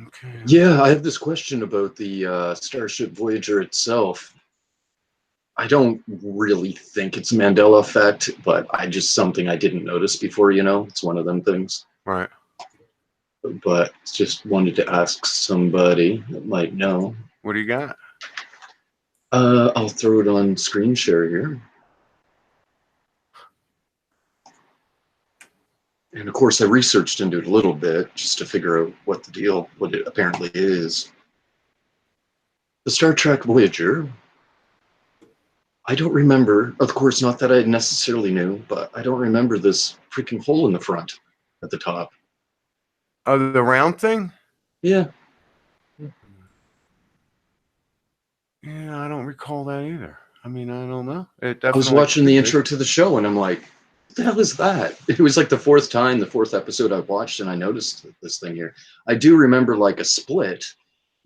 Okay. Yeah, I have this question about the Starship Voyager itself. I don't really think it's Mandela effect, but I just something I didn't notice before, It's one of them things. Right. But just wanted to ask somebody that might know. What do you got? I'll throw it on screen share here. And of course, I researched into it a little bit just to figure out what it apparently is. The Star Trek Voyager, I don't remember, of course, not that I necessarily knew, but I don't remember this freaking hole in the front at the top. Oh, the round thing? Yeah. Yeah, I don't recall that either. I mean, I don't know. I was watching the intro to the show and I'm like, what the hell is that? It was like the fourth episode I watched, and I noticed this thing here. I do remember like a split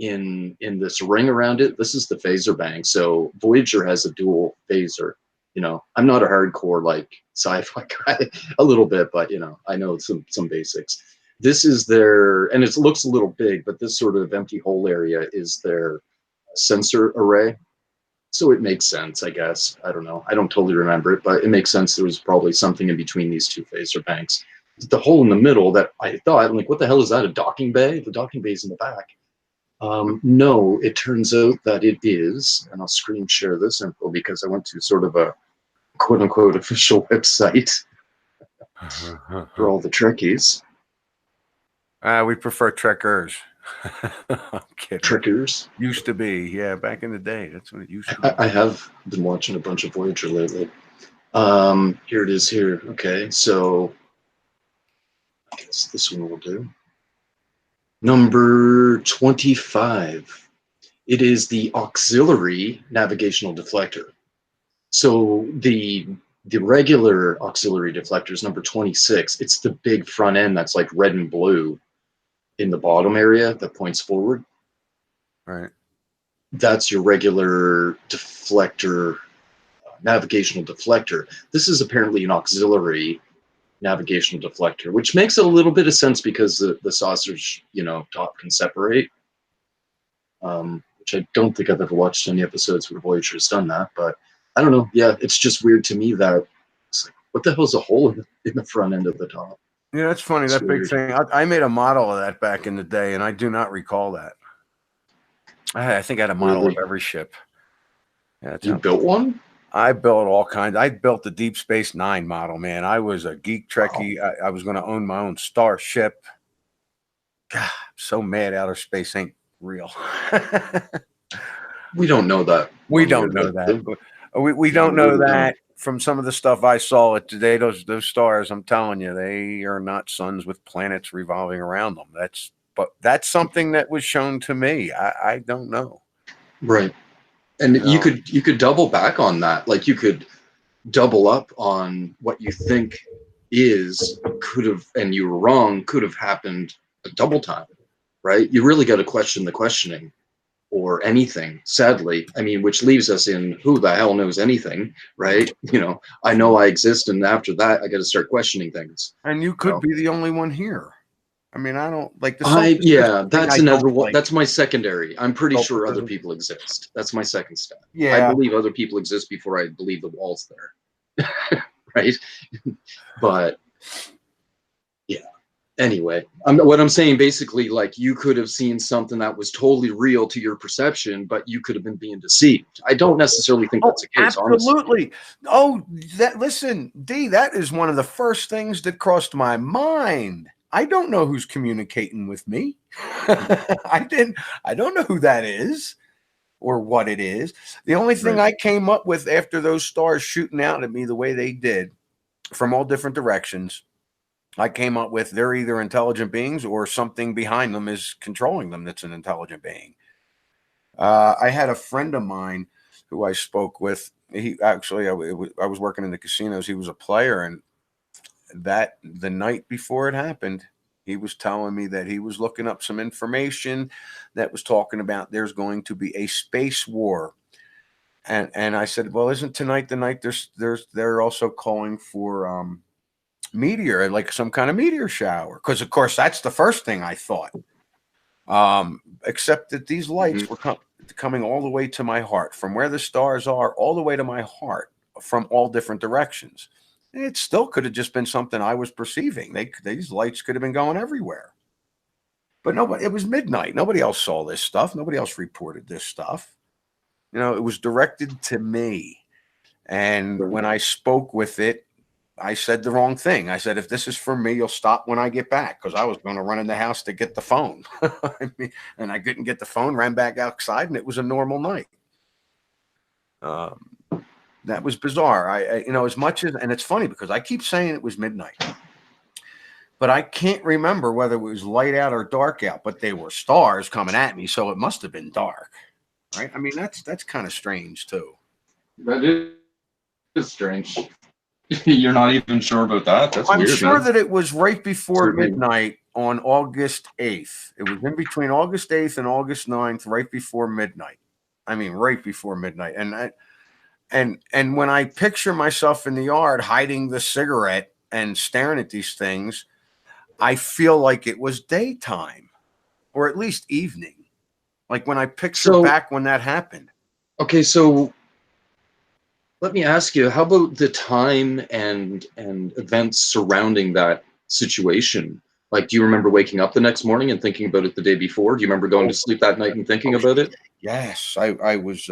in this ring around it. This is the phaser bank. So Voyager has a dual phaser. I'm not a hardcore like sci-fi guy, a little bit, but I know some basics. This is their, and it looks a little big, but this sort of empty hole area is their sensor array. So it makes sense, I guess. I don't know. I don't totally remember it, but it makes sense. There was probably something in between these two phaser banks. The hole in the middle that I thought, I'm like, what the hell is that? A docking bay? The docking bay is in the back. No, it turns out that it is, and I'll screen share this info because I went to sort of a quote unquote official website for all the Trekkies. We prefer Trekkers. I'm kidding. Trekkers. Used to be, yeah, back in the day. That's what it used to be. I have been watching a bunch of Voyager lately. Here it is here. Okay, so I guess this one will do. Number 25. It is the auxiliary navigational deflector. So the regular auxiliary deflector is number 26. It's the big front end that's like red and blue in the bottom area that points forward. Right. That's your regular deflector, navigational deflector. This is apparently an auxiliary navigational deflector, which makes a little bit of sense because the saucers, top can separate. Which I don't think I've ever watched any episodes where Voyager has done that, but I don't know. Yeah, it's just weird to me that it's like, what the hell's a hole in the front end of the top? Yeah, that's funny. That big thing. I made a model of that back in the day, and I do not recall that. I think I had a model of every ship. Yeah, you built one? I built all kinds. I built the Deep Space Nine model, man. I was a geek Trekkie. Wow. I was going to own my own starship. God, I'm so mad outer space ain't real. We don't know that. We don't know that. We don't know that from some of the stuff I saw today. Those stars, I'm telling you, they are not suns with planets revolving around them. That's something that was shown to me. I don't know. Right. And you could double back on that. Like you could double up on what you think could have, and you were wrong, could have happened a double time, right? You really got to question the questioning or anything, sadly. I mean, which leaves us in who the hell knows anything, right? I know I exist, and after that, I got to start questioning things. And you could be the only one here. I mean, I don't like the. That's another one. Like. That's my secondary. I'm pretty sure other people exist. That's my second step. Yeah, I believe other people exist before I believe the wall's there, right? But yeah. Anyway, what I'm saying basically, like you could have seen something that was totally real to your perception, but you could have been being deceived. I don't necessarily think that's the case. Absolutely. Honestly. Listen, D, that is one of the first things that crossed my mind. I don't know who's communicating with me. I don't know who that is or what it is. The only thing I came up with after those stars shooting out at me the way they did from all different directions, I came up with they're either intelligent beings or something behind them is controlling them that's an intelligent being. I had a friend of mine who I spoke with. He actually, I was working in the casinos. He was a player, and that the night before it happened, he was telling me that he was looking up some information that was talking about there's going to be a space war. And I said, well, isn't tonight the night they're also calling for meteor, like some kind of meteor shower? Because of course that's the first thing I thought. Except that these lights were coming all the way to my heart, from where the stars are, all the way to my heart, from all different directions. It still could have just been something I was perceiving. These lights could have been going everywhere. But nobody, it was midnight. Nobody else saw this stuff. Nobody else reported this stuff. You know, it was directed to me. And when I spoke with it, I said the wrong thing. I said, if this is for me, you'll stop when I get back, because I was going to run in the house to get the phone. I mean, and I didn't get the phone, ran back outside, and it was a normal night. That was bizarre. I you know, as much as, and it's funny because I keep saying it was midnight, but I can't remember whether it was light out or dark out, but they were stars coming at me. So it must have been dark, right? I mean, that's kind of strange too. That is strange. You're not even sure about that? That's weird. I'm sure that it was right before midnight on August 8th. It was in between August 8th and August 9th, right before midnight. I mean, right before midnight. And when I picture myself in the yard hiding the cigarette and staring at these things, I feel like it was daytime, or at least evening. Like when I picture back when that happened. Okay, so let me ask you, how about the time and events surrounding that situation? Like, do you remember waking up the next morning and thinking about it the day before? Do you remember going to sleep that night and thinking about it? Yes, I was.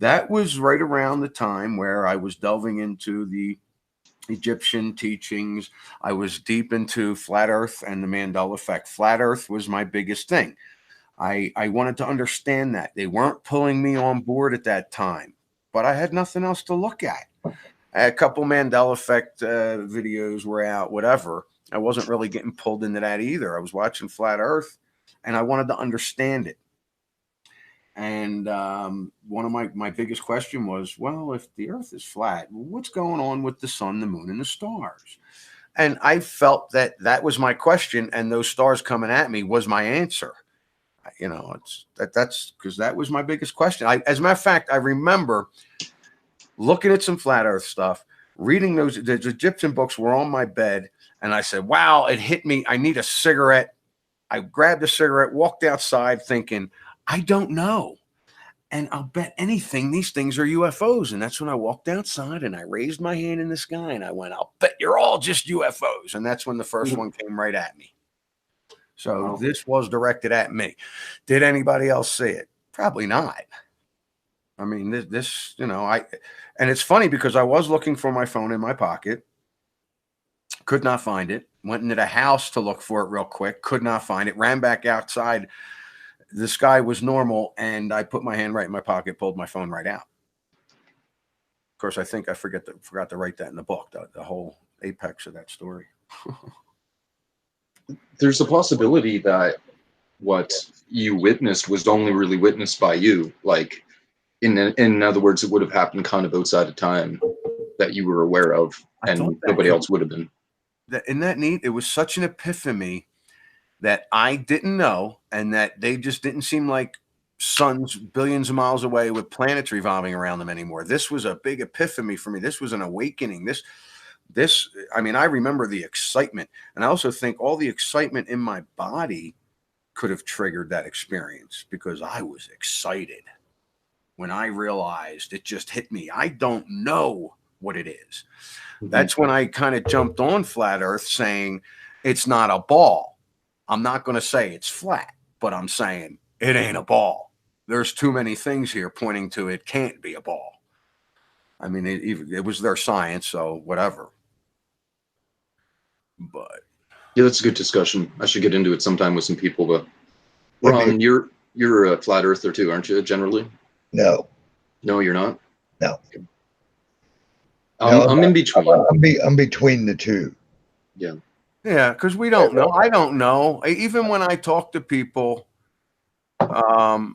That was right around the time where I was delving into the Egyptian teachings. I was deep into flat Earth and the Mandela effect. Flat Earth was my biggest thing. I wanted to understand that. They weren't pulling me on board at that time, but I had nothing else to look at. A couple Mandela effect videos were out, whatever. I wasn't really getting pulled into that either. I was watching flat Earth and I wanted to understand it. And one of my biggest question was, well, if the Earth is flat, what's going on with the sun, the moon, and the stars? And I felt that that was my question, and those stars coming at me was my answer. You know, that's because that was my biggest question. As a matter of fact, I remember looking at some flat Earth stuff, reading the Egyptian books were on my bed, and I said, wow, it hit me. I need a cigarette. I grabbed a cigarette, walked outside thinking, I don't know. And I'll bet anything these things are UFOs. And that's when I walked outside and I raised my hand in the sky and I went, I'll bet you're all just UFOs. And that's when the first one came right at me. So this was directed at me. Did anybody else see it? Probably not. I mean, this, you know, and it's funny because I was looking for my phone in my pocket, could not find it, went into the house to look for it real quick, could not find it, ran back outside. The sky was normal, and I put my hand right in my pocket, pulled my phone right out. Of course, I think I forgot to write that in the book, the whole apex of that story. There's a possibility that what you witnessed was only really witnessed by you. Like, in other words, it would have happened kind of outside of time that you were aware of, and nobody else would have been. Isn't that neat? It was such an epiphany that I didn't know, and that they just didn't seem like suns billions of miles away with planets revolving around them anymore. This was a big epiphany for me. This was an awakening. This, I mean, I remember the excitement, and I also think all the excitement in my body could have triggered that experience because I was excited when I realized it just hit me. I don't know what it is. That's when I kind of jumped on flat Earth saying it's not a ball. I'm not going to say it's flat, but I'm saying it ain't a ball. There's too many things here pointing to it can't be a ball. I mean, it was their science, so whatever. But yeah, that's a good discussion. I should get into it sometime with some people. But Ron, you're a flat earther too, aren't you? Generally, no. No, you're not. No. I'm in between. I'm between the two. Yeah. Yeah, because we don't know. I don't know. Even when I talk to people, I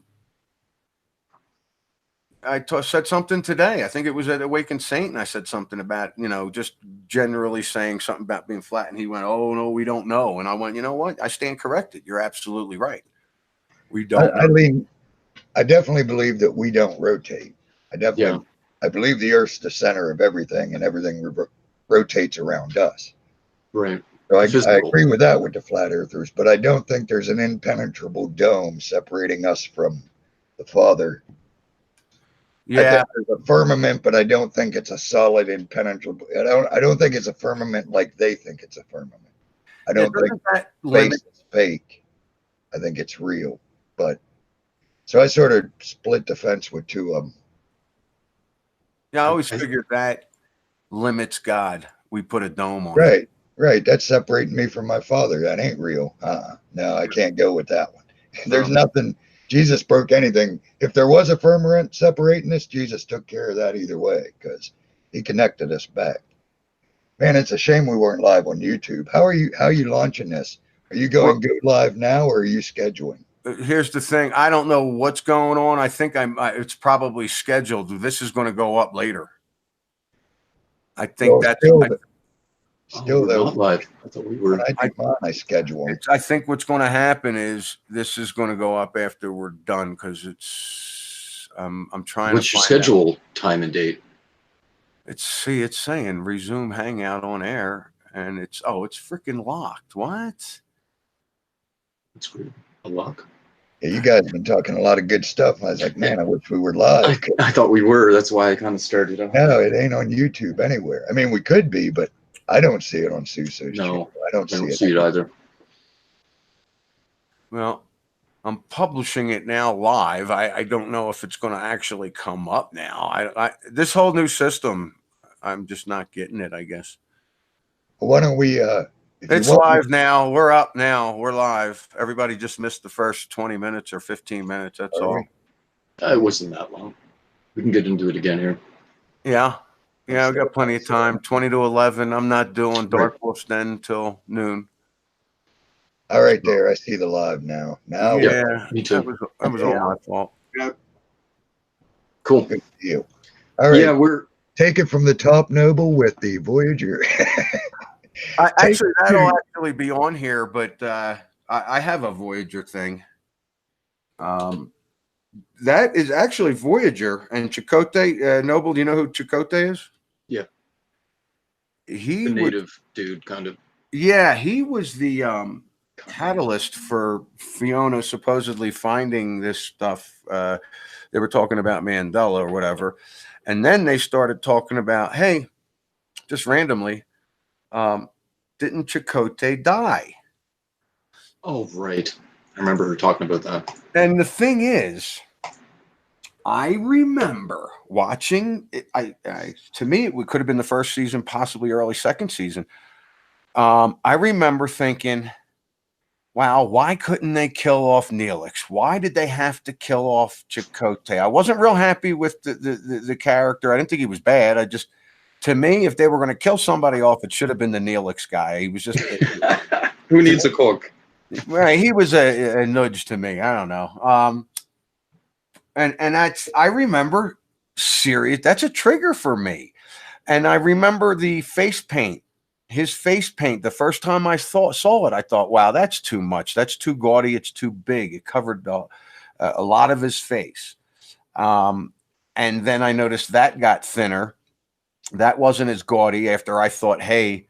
said something today. I think it was at Awakened Saint, and I said something about, you know, just generally saying something about being flat. And he went, "Oh no, we don't know." And I went, "You know what? I stand corrected. You're absolutely right. We don't." I definitely believe that we don't rotate. I believe the Earth's the center of everything, and everything rotates around us. Right. So I Physical. agree with that with the flat earthers, but I don't think there's an impenetrable dome separating us from the Father. I Yeah, think there's a firmament, but I don't think it's a solid impenetrable. I don't think it's a firmament like they think it's a firmament. I don't think doesn't that space limit? is fake. I think it's real. But so I sort of split the fence with two of them. Yeah, I always figured that limits God. We put a dome on it. Right, right. That's separating me from my Father. That ain't real. No, I can't go with that one. There's nothing. Jesus broke anything. If there was a firmament separating us, Jesus took care of that either way because he connected us back. Man, it's a shame we weren't live on YouTube. How are you launching this? Are you going go live now or are you scheduling? Here's the thing. I don't know what's going on. I think it's probably scheduled. This is going to go up later. I think Well, still we're though, not live. I thought we were. when I do mine, I schedule them. I think what's going to happen is this is going to go up after we're done because it's. I'm trying What's to your find schedule, out. time, and date? It's saying resume hangout on air, and it's freaking locked. What? That's weird. A lock? Yeah, you guys have been talking a lot of good stuff. I was like, man, I wish we were live. I thought we were. That's why I kind of started off. No, it ain't on YouTube anywhere. I mean, we could be, but I don't see it on Suso's channel. I don't see it either. Well, I'm publishing it now live. I don't know if it's going to actually come up now. This whole new system, I'm just not getting it, I guess. Well, why don't we It's live now. We're up now. We're live. Everybody just missed the first 20 minutes or 15 minutes. That's all. It wasn't that long. We can get into it again here. Yeah. Yeah, we got plenty of time. 20 to 11. I'm not doing Dark Wolf's Den until noon. All right, there. I see the live now. Yeah, me too. That was all my fault. Yeah. Cool. Good to you. All right. Yeah, take it from the top, Noble, with the Voyager. That'll actually be on here, but I have a Voyager thing. That is actually Voyager and Chakotay. Noble, do you know who Chakotay is? Yeah. He the native dude, kind of. Yeah, he was the catalyst for Fiona supposedly finding this stuff. They were talking about Mandela or whatever. And then they started talking about, hey, just randomly, didn't Chakotay die? Oh, right. I remember her talking about that. And the thing is, I remember watching it. To me, it could have been the first season, possibly early second season. I remember thinking, wow, why couldn't they kill off Neelix? Why did they have to kill off Chakotay? I wasn't real happy with the character. I didn't think he was bad. To me, if they were going to kill somebody off, it should have been the Neelix guy. He was just who needs a cook? Right, he was a nudge to me. I don't know. And I remember serious. That's a trigger for me. And I remember the face paint. His face paint, the first time I saw it, I thought, wow, that's too much. That's too gaudy. It's too big. It covered a lot of his face. And then I noticed that got thinner. That wasn't as gaudy after I thought, hey,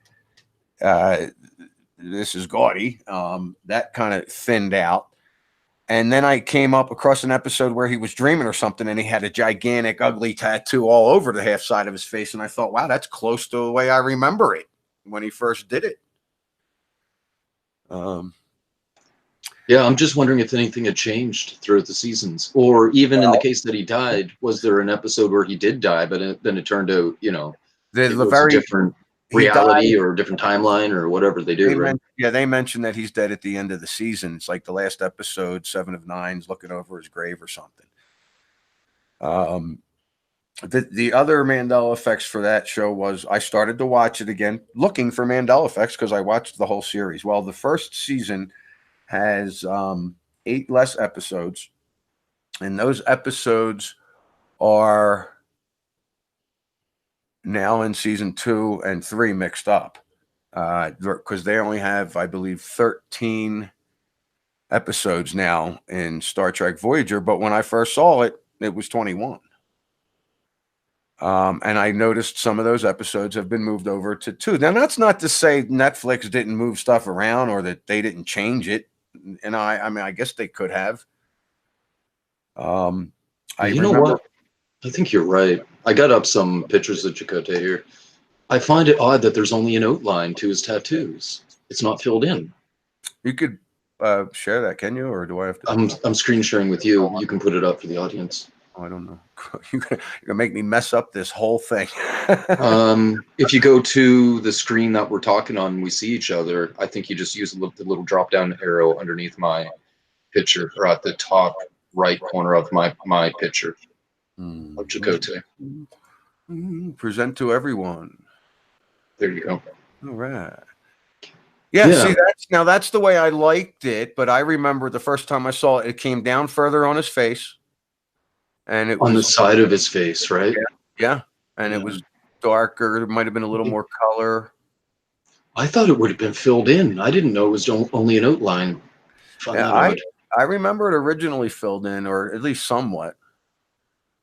this is gaudy. That kind of thinned out. And then I came up across an episode where he was dreaming or something, and he had a gigantic, ugly tattoo all over the half side of his face. And I thought, wow, that's close to the way I remember it when he first did it. Yeah, I'm just wondering if anything had changed throughout the seasons, or even in the case that he died, was there an episode where he did die, but then it turned out, it was a different reality or a different timeline or whatever they do, right? They mentioned that he's dead at the end of the season. It's like the last episode, 7 of 9's looking over his grave or something. The other Mandela effects for that show was I started to watch it again, looking for Mandela effects because I watched the whole series. Well, the first season has 8 less episodes, and those episodes are now in season 2 and 3 mixed up because they only have, I believe, 13 episodes now in Star Trek Voyager. But when I first saw it, it was 21. And I noticed some of those episodes have been moved over to 2. Now, that's not to say Netflix didn't move stuff around or that they didn't change it. And I mean, I guess they could have. I You know remember. what? I think you're right. I got up some pictures of Chakotay here. I find it odd that there's only an outline to his tattoos. It's not filled in. You could share that, can you? Or do I have to? I'm screen sharing with you. You can put it up for the audience. Oh, I don't know. You're gonna make me mess up this whole thing. If you go to the screen that we're talking on and we see each other, I think you just use the little drop down arrow underneath my picture or at the top right corner of my picture of Chakotay. Present to everyone. There you go. All right. Yeah, see, that's the way I liked it, but I remember the first time I saw it, it came down further on his face. And it was on the side of his face, right? Yeah. And it was darker. There might have been a little more color. I thought it would have been filled in. I didn't know it was only an outline. Yeah, I remember it originally filled in, or at least somewhat.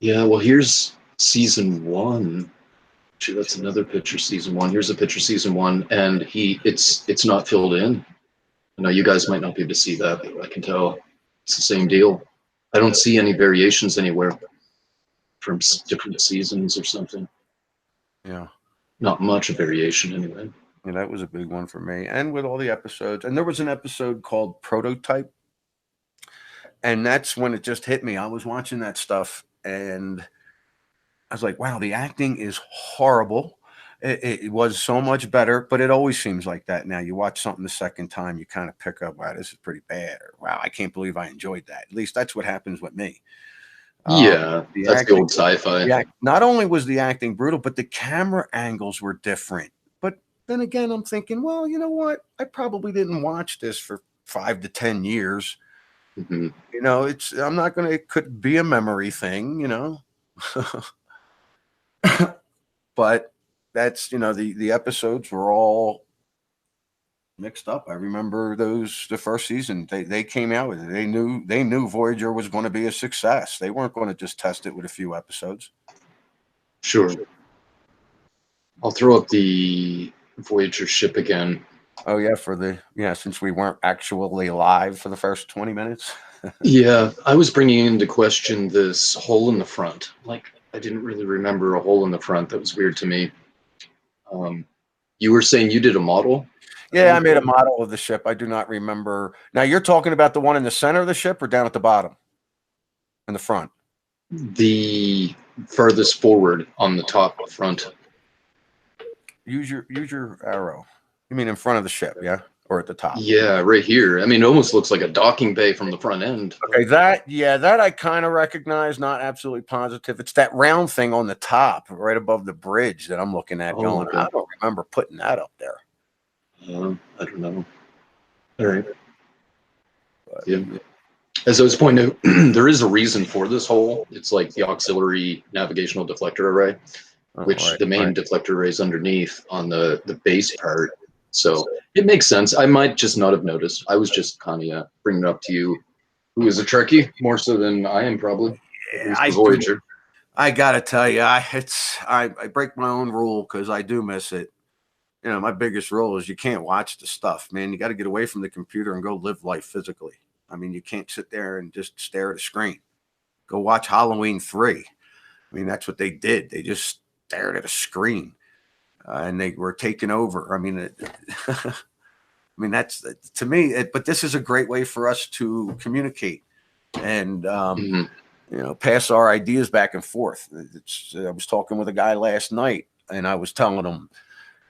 Yeah, well, here's season 1. Actually, that's another picture, season 1. Here's a picture, season 1, and it's not filled in. I know you guys might not be able to see that, but I can tell it's the same deal. I don't see any variations anywhere from different seasons or something. Yeah. Not much of variation anyway. Yeah, that was a big one for me. And with all the episodes, and there was an episode called Prototype. And that's when it just hit me. I was watching that stuff and I was like, wow, the acting is horrible. It was so much better, but it always seems like that now. You watch something the second time, you kind of pick up, wow, this is pretty bad. Or, wow, I can't believe I enjoyed that. At least that's what happens with me. Yeah, that's the old sci-fi. Yeah, not only was the acting brutal, but the camera angles were different. But then again, I'm thinking, well, you know what? I probably didn't watch this for 5 to 10 years. Mm-hmm. You know, I'm not going to, it could be a memory thing, you know. But that's, you know, the episodes were all mixed up. I remember the first season, they came out with it. They knew Voyager was going to be a success. They weren't going to just test it with a few episodes. Sure. I'll throw up the Voyager ship again. Oh yeah, since we weren't actually live for the first 20 minutes. Yeah, I was bringing into question this hole in the front. Like, I didn't really remember a hole in the front. That was weird to me. You were saying you did a model? Yeah, I made a model of the ship. I do not remember. Now, you're talking about the one in the center of the ship or down at the bottom? In the front? The furthest forward on the top front. Use your arrow. You mean in front of the ship, yeah? Or at the top? Yeah, right here. I mean, it almost looks like a docking bay from the front end. Okay, that I kind of recognize, not absolutely positive. It's that round thing on the top, right above the bridge that I'm looking at going, okay. I don't remember putting that up there. I don't know. All right. But, yeah. As I was pointing out, there is a reason for this hole. It's like the auxiliary navigational deflector array, which the main deflector array is underneath on the base part. So it makes sense. I might just not have noticed. I was just kind of bringing it up to you, who is a Trekkie, more so than I am probably. Yeah, Voyager. I gotta tell you, I break my own rule because I do miss it. You know, my biggest rule is you can't watch the stuff, man. You got to get away from the computer and go live life physically. I mean, you can't sit there and just stare at a screen. Go watch Halloween 3. I mean, that's what they did. They just stared at a screen. And they were taken over. I mean, that's to me. But this is a great way for us to communicate and you know, pass our ideas back and forth. I was talking with a guy last night, and I was telling him,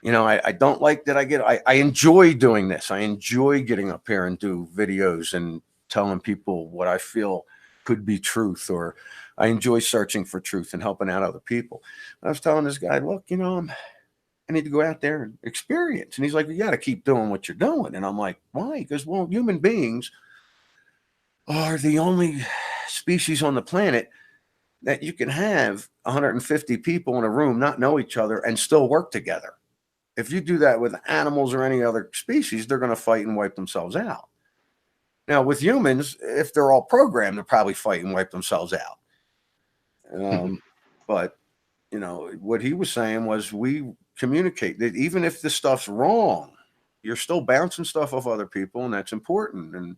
you know, I don't like that. I enjoy doing this. I enjoy getting up here and do videos and telling people what I feel could be truth, or I enjoy searching for truth and helping out other people. I was telling this guy, look, you know, I need to go out there and experience. And he's like, you got to keep doing what you're doing. And I'm like, why? Because, well, human beings are the only species on the planet that you can have 150 people in a room, not know each other, and still work together. If you do that with animals or any other species, they're going to fight and wipe themselves out. Now, with humans, if they're all programmed, they'll probably fight and wipe themselves out. But you know, what he was saying was we communicate that even if this stuff's wrong, you're still bouncing stuff off other people, and that's important. And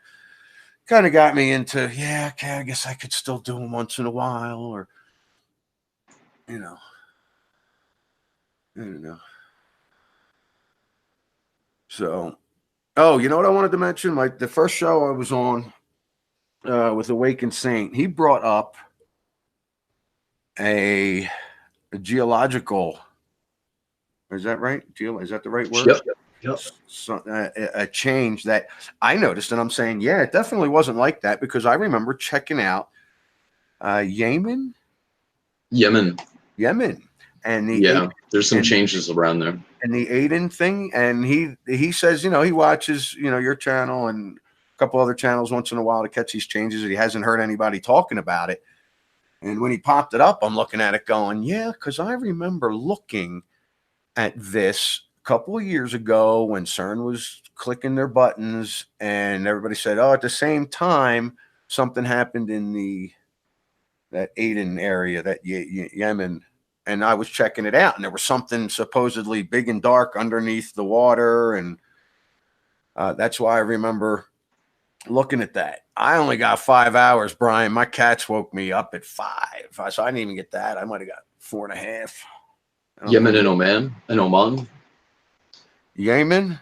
kind of got me into, yeah, okay, I guess I could still do them once in a while, or, you know, I don't know. So, oh, you know what I wanted to mention? The first show I was on with Awakened Saint, he brought up a geological, is that right? Is that the right word? Yep. Yep. So, a change that I noticed, and I'm saying, yeah, it definitely wasn't like that, because I remember checking out Yemen, and there's some changes around there, and the Aiden thing, and he says, you know, he watches, you know, your channel and a couple other channels once in a while to catch these changes, and he hasn't heard anybody talking about it. And when he popped it up, I'm looking at it going, yeah, because I remember looking at this couple of years ago when CERN was clicking their buttons, and everybody said, oh, at the same time something happened in that Aden area, that Yemen, and I was checking it out, and there was something supposedly big and dark underneath the water, and that's why I remember looking at that. I only got 5 hours, Brian. My cats woke me up at 5, so I didn't even get that. I might have got 4.5. Yemen and Oman. Yemen?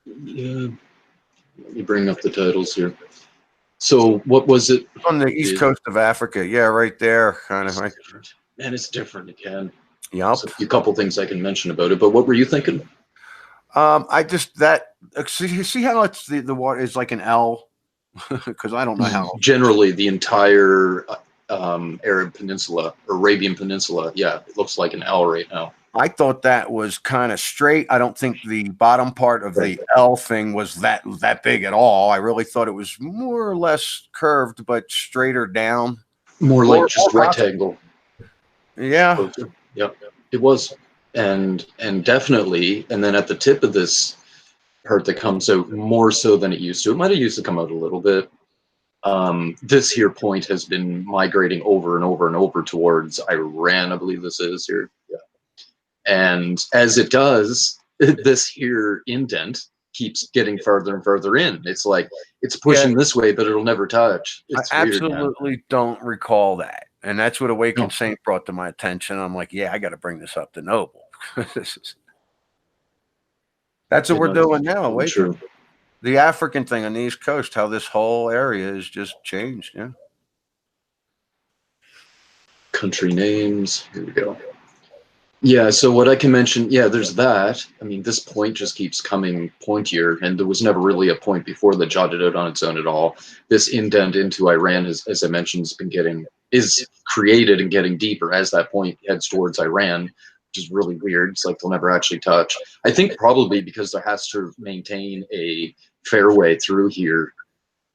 Yeah. Let me bring up the titles here. So what was it? On the east coast of Africa. Yeah, right there. Kind of right. Man, it's different again. Yep. So a couple things I can mention about it, but what were you thinking? I just, that, see how it's the water is like an L? Because I don't know how. Generally, the entire Arab Peninsula, or Arabian Peninsula, yeah, it looks like an L right now. I thought that was kind of straight. I don't think the bottom part of the L thing was that big at all. I really thought it was more or less curved, but straighter down. More like just rectangle. Yeah. Yep. It was. And definitely, and then at the tip of this part that comes out more so than it used to. It might have used to come out a little bit. This here point has been migrating over and over and over towards Iran, I believe this is here. Yeah. And as it does, this here indent keeps getting further and further in. It's like it's pushing this way, but it'll never touch. It's I absolutely don't recall that. And that's what Awakened Saint brought to my attention. I'm like, yeah, I got to bring this up to Noble. That's what we're doing now. Wait, the African thing on the East Coast, how this whole area has just changed. Yeah. Country names. Here we go. Yeah, so what I can mention, yeah, there's that. I mean, this point just keeps coming pointier, and there was never really a point before that jotted out on its own at all. This indent into Iran, as I mentioned, is created and getting deeper as that point heads towards Iran, which is really weird. It's like they'll never actually touch. I think probably because there has to maintain a fairway through here,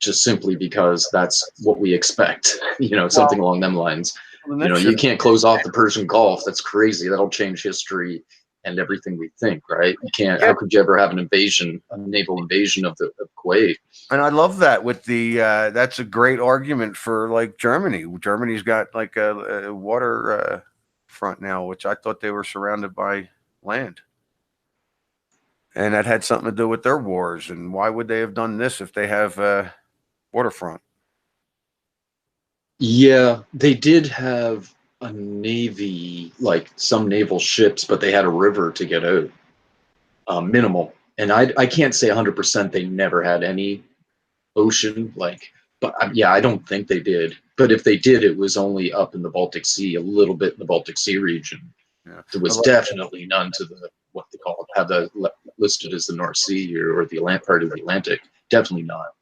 just simply because that's what we expect, you know, something along them lines. You know, you can't close off the Persian Gulf. That's crazy. That'll change history and everything we think, right? You can't. How could you ever have an invasion, a naval invasion of Kuwait? And I love that with the. That's a great argument for like Germany. Germany's got like a water front now, which I thought they were surrounded by land, and that had something to do with their wars. And why would they have done this if they have waterfront? Yeah, they did have a navy, like some naval ships, but they had a river to get out. Minimal. And I can't say 100% they never had any ocean, like, but yeah, I don't think they did. But if they did, it was only up in the Baltic Sea, a little bit in the Baltic Sea region. Yeah. There was definitely none to the, what they call it, have that listed as the North Sea or the part of the Atlantic. Definitely not.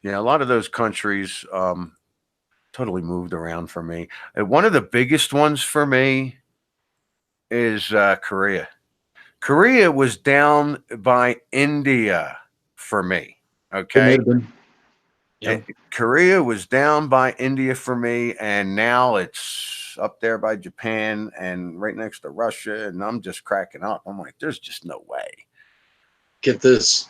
Yeah, a lot of those countries, totally moved around for me. One of the biggest ones for me is Korea. Korea was down by India for me. Okay. Yeah. Korea was down by India for me, and now it's up there by Japan and right next to Russia, and I'm just cracking up. I'm like, there's just no way. Get this.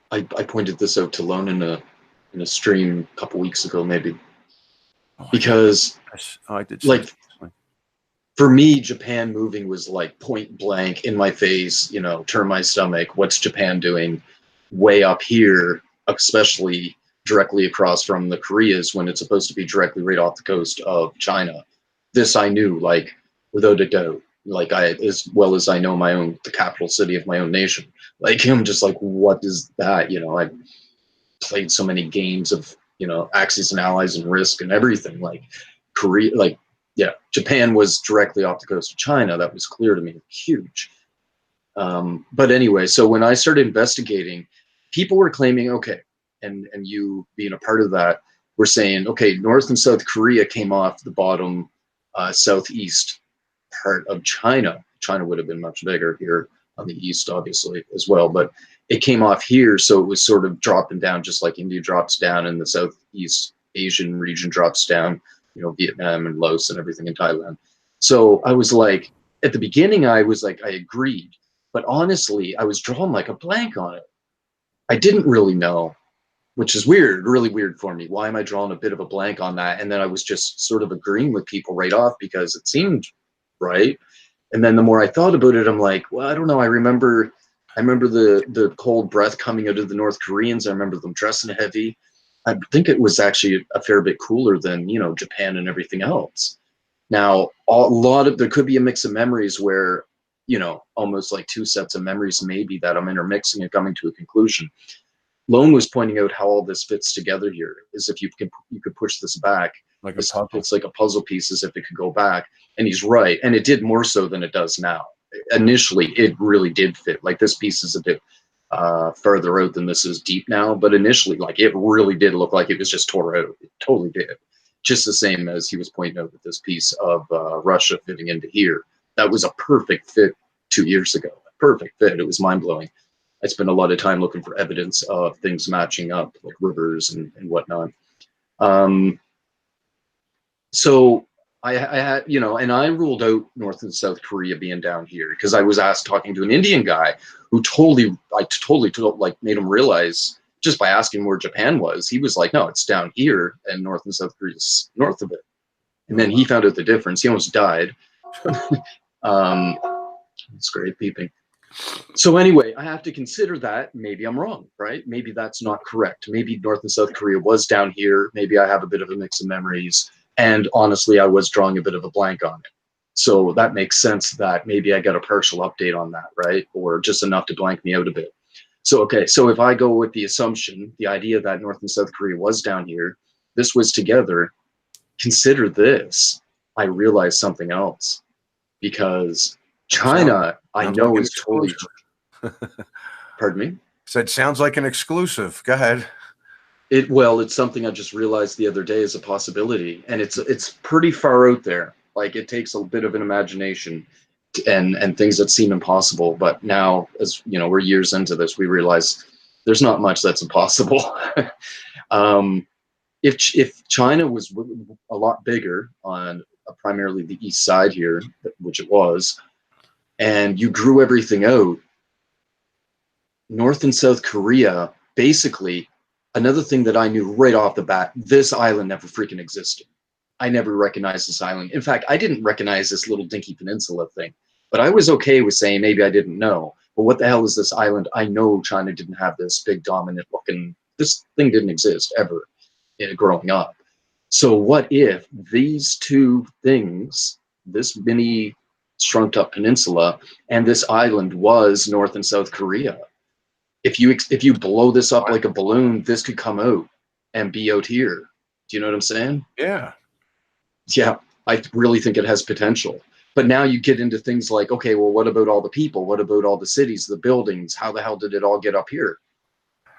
I pointed this out to Lone in a stream a couple weeks ago, maybe. Because I did like for me, Japan moving was like point blank in my face, you know, turn my stomach. What's Japan doing way up here, especially directly across from the Koreas when it's supposed to be directly right off the coast of China? This I knew, like, without a doubt. Like, as well as I know the capital city of my own nation. Like, I'm just like, what is that? You know, I played so many games of, you know, Axis and Allies and Risk and everything. Like, Korea, like, yeah, Japan was directly off the coast of China. That was clear to me, huge. But anyway, so when I started investigating, people were claiming, okay, and you being a part of that, were saying, okay, North and South Korea came off the bottom southeast part of China. China would have been much bigger here on the east, obviously, as well, but it came off here, so it was sort of dropping down, just like India drops down and the Southeast Asian region drops down, you know, Vietnam and Laos and everything in Thailand. So I was like, at the beginning, I was like, I agreed, but honestly, I was drawing like a blank on it. I didn't really know, which is weird, really weird for me. Why am I drawing a bit of a blank on that? And then I was just sort of agreeing with people right off because it seemed right. And then the more I thought about it, I'm like, well, I don't know. I remember the cold breath coming out of the North Koreans. I remember them dressing heavy. I think it was actually a fair bit cooler than, you know, Japan and everything else. Now, there could be a mix of memories where, you know, almost like two sets of memories maybe that I'm intermixing and coming to a conclusion. Lone was pointing out how all this fits together here, as if you could push this back. Like a puzzle. It's like a puzzle piece, as if it could go back. And he's right. And it did more so than it does now. Initially, it really did fit. Like, this piece is a bit further out than this is deep now. But initially, like, it really did look like it was just tore out. It totally did. Just the same as he was pointing out with this piece of Russia fitting into here. That was a perfect fit 2 years ago. A perfect fit. It was mind-blowing. I spent a lot of time looking for evidence of things matching up, like rivers and whatnot. So I had, you know, and I ruled out North and South Korea being down here because I was talking to an Indian guy who I totally like made him realize just by asking where Japan was. He was like, no, it's down here, and North and South Korea is north of it. And then he found out the difference. He almost died. It's great peeping. So anyway, I have to consider that maybe I'm wrong, right? Maybe that's not correct. Maybe North and South Korea was down here. Maybe I have a bit of a mix of memories. And honestly, I was drawing a bit of a blank on it. So that makes sense that maybe I got a partial update on that, right? Or just enough to blank me out a bit. So, okay, so if I go with the assumption, the idea that North and South Korea was down here, this was together, consider this, I realized something else. Because China, I know, is totally... Pardon me? Said sounds like an exclusive. Go ahead. Well, it's something I just realized the other day as a possibility, and it's pretty far out there. Like, it takes a bit of an imagination and things that seem impossible. But now, as you know, we're years into this, we realize there's not much that's impossible. If China was a lot bigger on primarily the east side here, which it was, and you grew everything out, North and South Korea, basically, another thing that I knew right off the bat, this island never freaking existed. I never recognized this island. In fact, I didn't recognize this little dinky peninsula thing, but I was okay with saying maybe I didn't know. But what the hell is this island? I know China didn't have this big dominant looking, this thing didn't exist ever growing up. So what if these two things, this mini shrunk up peninsula and this island was North and South Korea? If you blow this up like a balloon, this could come out and be out here. Do you know what I'm saying? Yeah. Yeah, I really think it has potential. But now you get into things like, okay, well, what about all the people? What about all the cities, the buildings? How the hell did it all get up here?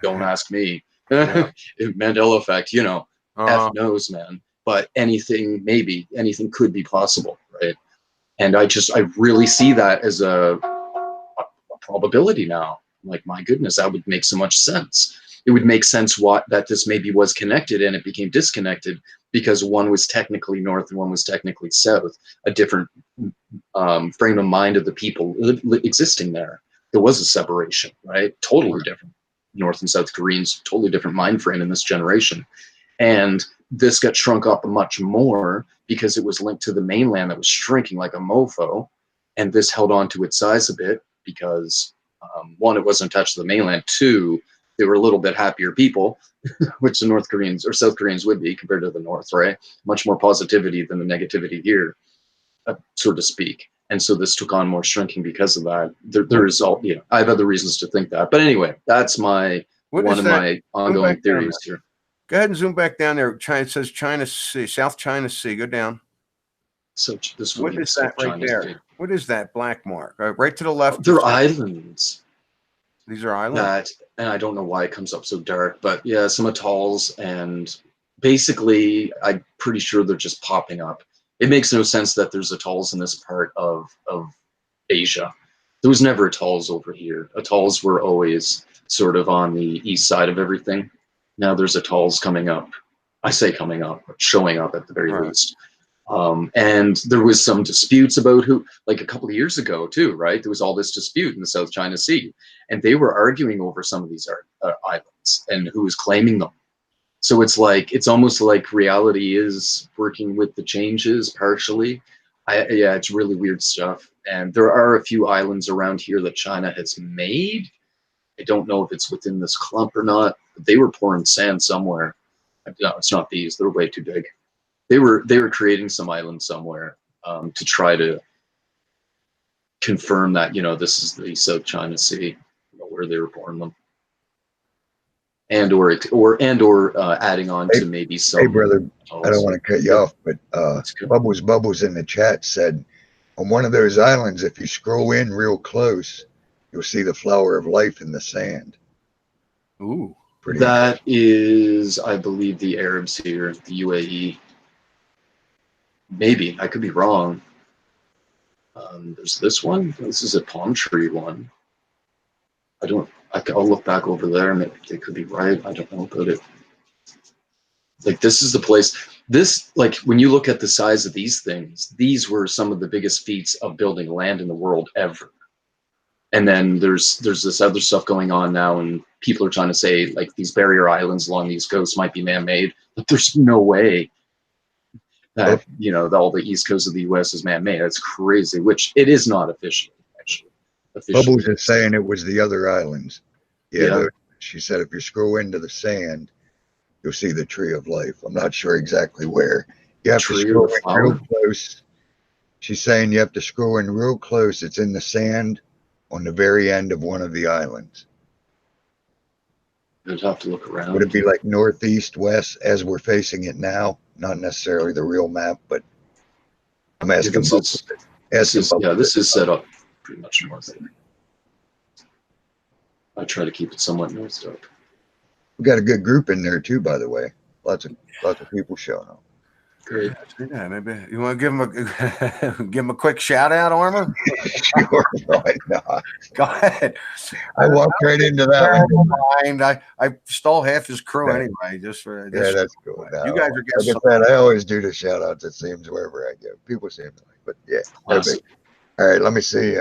Don't ask me. Mandela effect, you know. F knows, man. But maybe anything could be possible, right? And I really see that as a probability now. Like, my goodness, that would make so much sense. It would make sense that this maybe was connected and it became disconnected because one was technically north and one was technically south, a different frame of mind of the people existing there. There was a separation, right? Totally different. North and South Koreans, totally different mind frame in this generation. And this got shrunk up much more because it was linked to the mainland that was shrinking like a mofo. And this held on to its size a bit because, one, it wasn't attached to the mainland. Two, they were a little bit happier people, which the North Koreans or South Koreans would be compared to the North, right? Much more positivity than the negativity here, so to speak. And so this took on more shrinking because of that. There is all, you know, I have other reasons to think that. But anyway, that's my one of my ongoing theories here. Go ahead and zoom back down there. China, it says China Sea, South China Sea. Go down. So this What is that right there? What is that black mark? Right to the left. They're islands. These are islands. And I don't know why it comes up so dark, but yeah, some atolls, and basically, I'm pretty sure they're just popping up. It makes no sense that there's atolls in this part of Asia. There was never atolls over here. Atolls were always sort of on the east side of everything. Now there's atolls coming up. I say coming up, but showing up at the very least. And there was some disputes about who, like a couple of years ago too, right? There was all this dispute in the South China Sea, and they were arguing over some of these islands and who was claiming them. So it's like, it's almost like reality is working with the changes partially. Yeah, it's really weird stuff. And there are a few islands around here that China has made. I don't know if it's within this clump or not, but they were pouring sand somewhere. No, it's not these. They're way too big. They were creating some island somewhere to try to confirm that, you know, this is the South China Sea, where they were pouring them. And or adding on to maybe some. Hey, brother, I don't want to cut you off, but Bubbles in the chat said, on one of those islands, if you scroll in real close, you'll see the flower of life in the sand. Ooh. That is, I believe, the Arabs here, the UAE. Maybe, I could be wrong. There's this one. This is a palm tree one. I'll look back over there. Maybe they could be right. I don't know about it. Like, this is the place. This, like, when you look at the size of these things, these were some of the biggest feats of building land in the world ever. And then there's this other stuff going on now, and people are trying to say, like, these barrier islands along the East Coast might be man-made, but there's no way that, you know, all the East Coast of the U.S. is man-made. That's crazy, which it is not officially, actually. Bubbles is saying it was the other islands. Yeah. She said if you scroll into the sand, you'll see the tree of life. I'm not sure exactly where. You have to scroll in real close. She's saying you have to scroll in real close. It's in the sand on the very end of one of the islands. I'd have to look around. Would it be like northeast, west, as we're facing it now? Not necessarily the real map, but I'm asking. This is set up pretty much north. I try to keep it somewhat north up. We got a good group in there too, by the way. Lots of people showing up. Great. Yeah, maybe you want to give him a quick shout out, Armor. Sure, why not? Go ahead. I walked right into that. I stole half his crew anyway. Just for yeah, that's cool. No, you guys are getting. Like I said, I always do the shout outs. It seems wherever I go, people seem to like. But yeah, awesome. All right, let me see.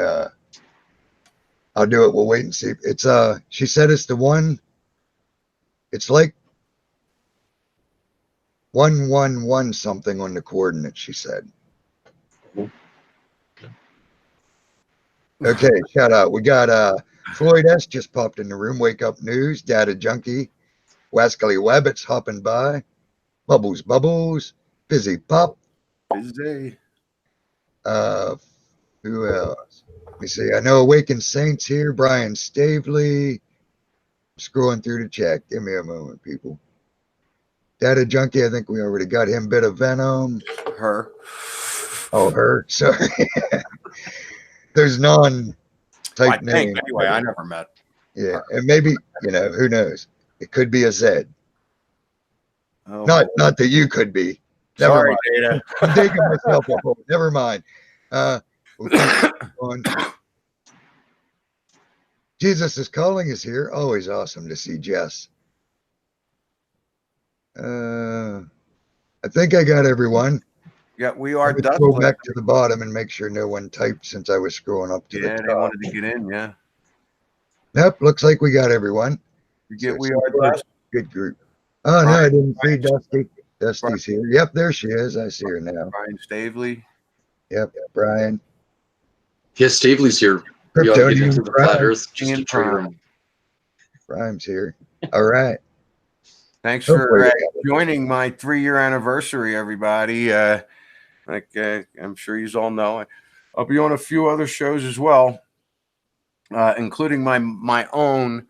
I'll do it. We'll wait and see. It's she said it's the one. It's like 111 something on the coordinates, she said. Okay, shout out. We got Floyd S just popped in the room. Wake Up News, Data Junkie, Wascally Wabbits hopping by, Bubbles, Busy Pop. Busy. Who else? Let me see. I know Awakened Saints here, Brian Stavely. Scrolling through the chat. Give me a moment, people. Data Junkie, I think we already got him. Bit of Venom. Her. Oh, her. Sorry. There's non-type name. Anyway, I never met. Yeah, her. And maybe, you know, who knows? It could be a Z. Oh. Not that you could be. Sorry, Data. I'm digging myself a hole. Never mind. We'll keep going. Jesus is Calling is here. Always awesome to see Jess. I think I got everyone. Yeah, we are. Go back to the bottom and make sure no one typed since I was scrolling up to the top. Yeah, they wanted to get in. Yeah. Nope. Looks like we got everyone. We are Dusty. Good group. Oh no, I didn't see Dusty. Dusty's here. Yep, there she is. I see her now. Brian Stavely. Yep, Brian. Yes, Stavely's here. We ought to get into the flat Earth just to trigger him. Brian's here. All right. Thanks for joining my 3-year anniversary, everybody. I'm sure you all know, I'll be on a few other shows as well, including my own.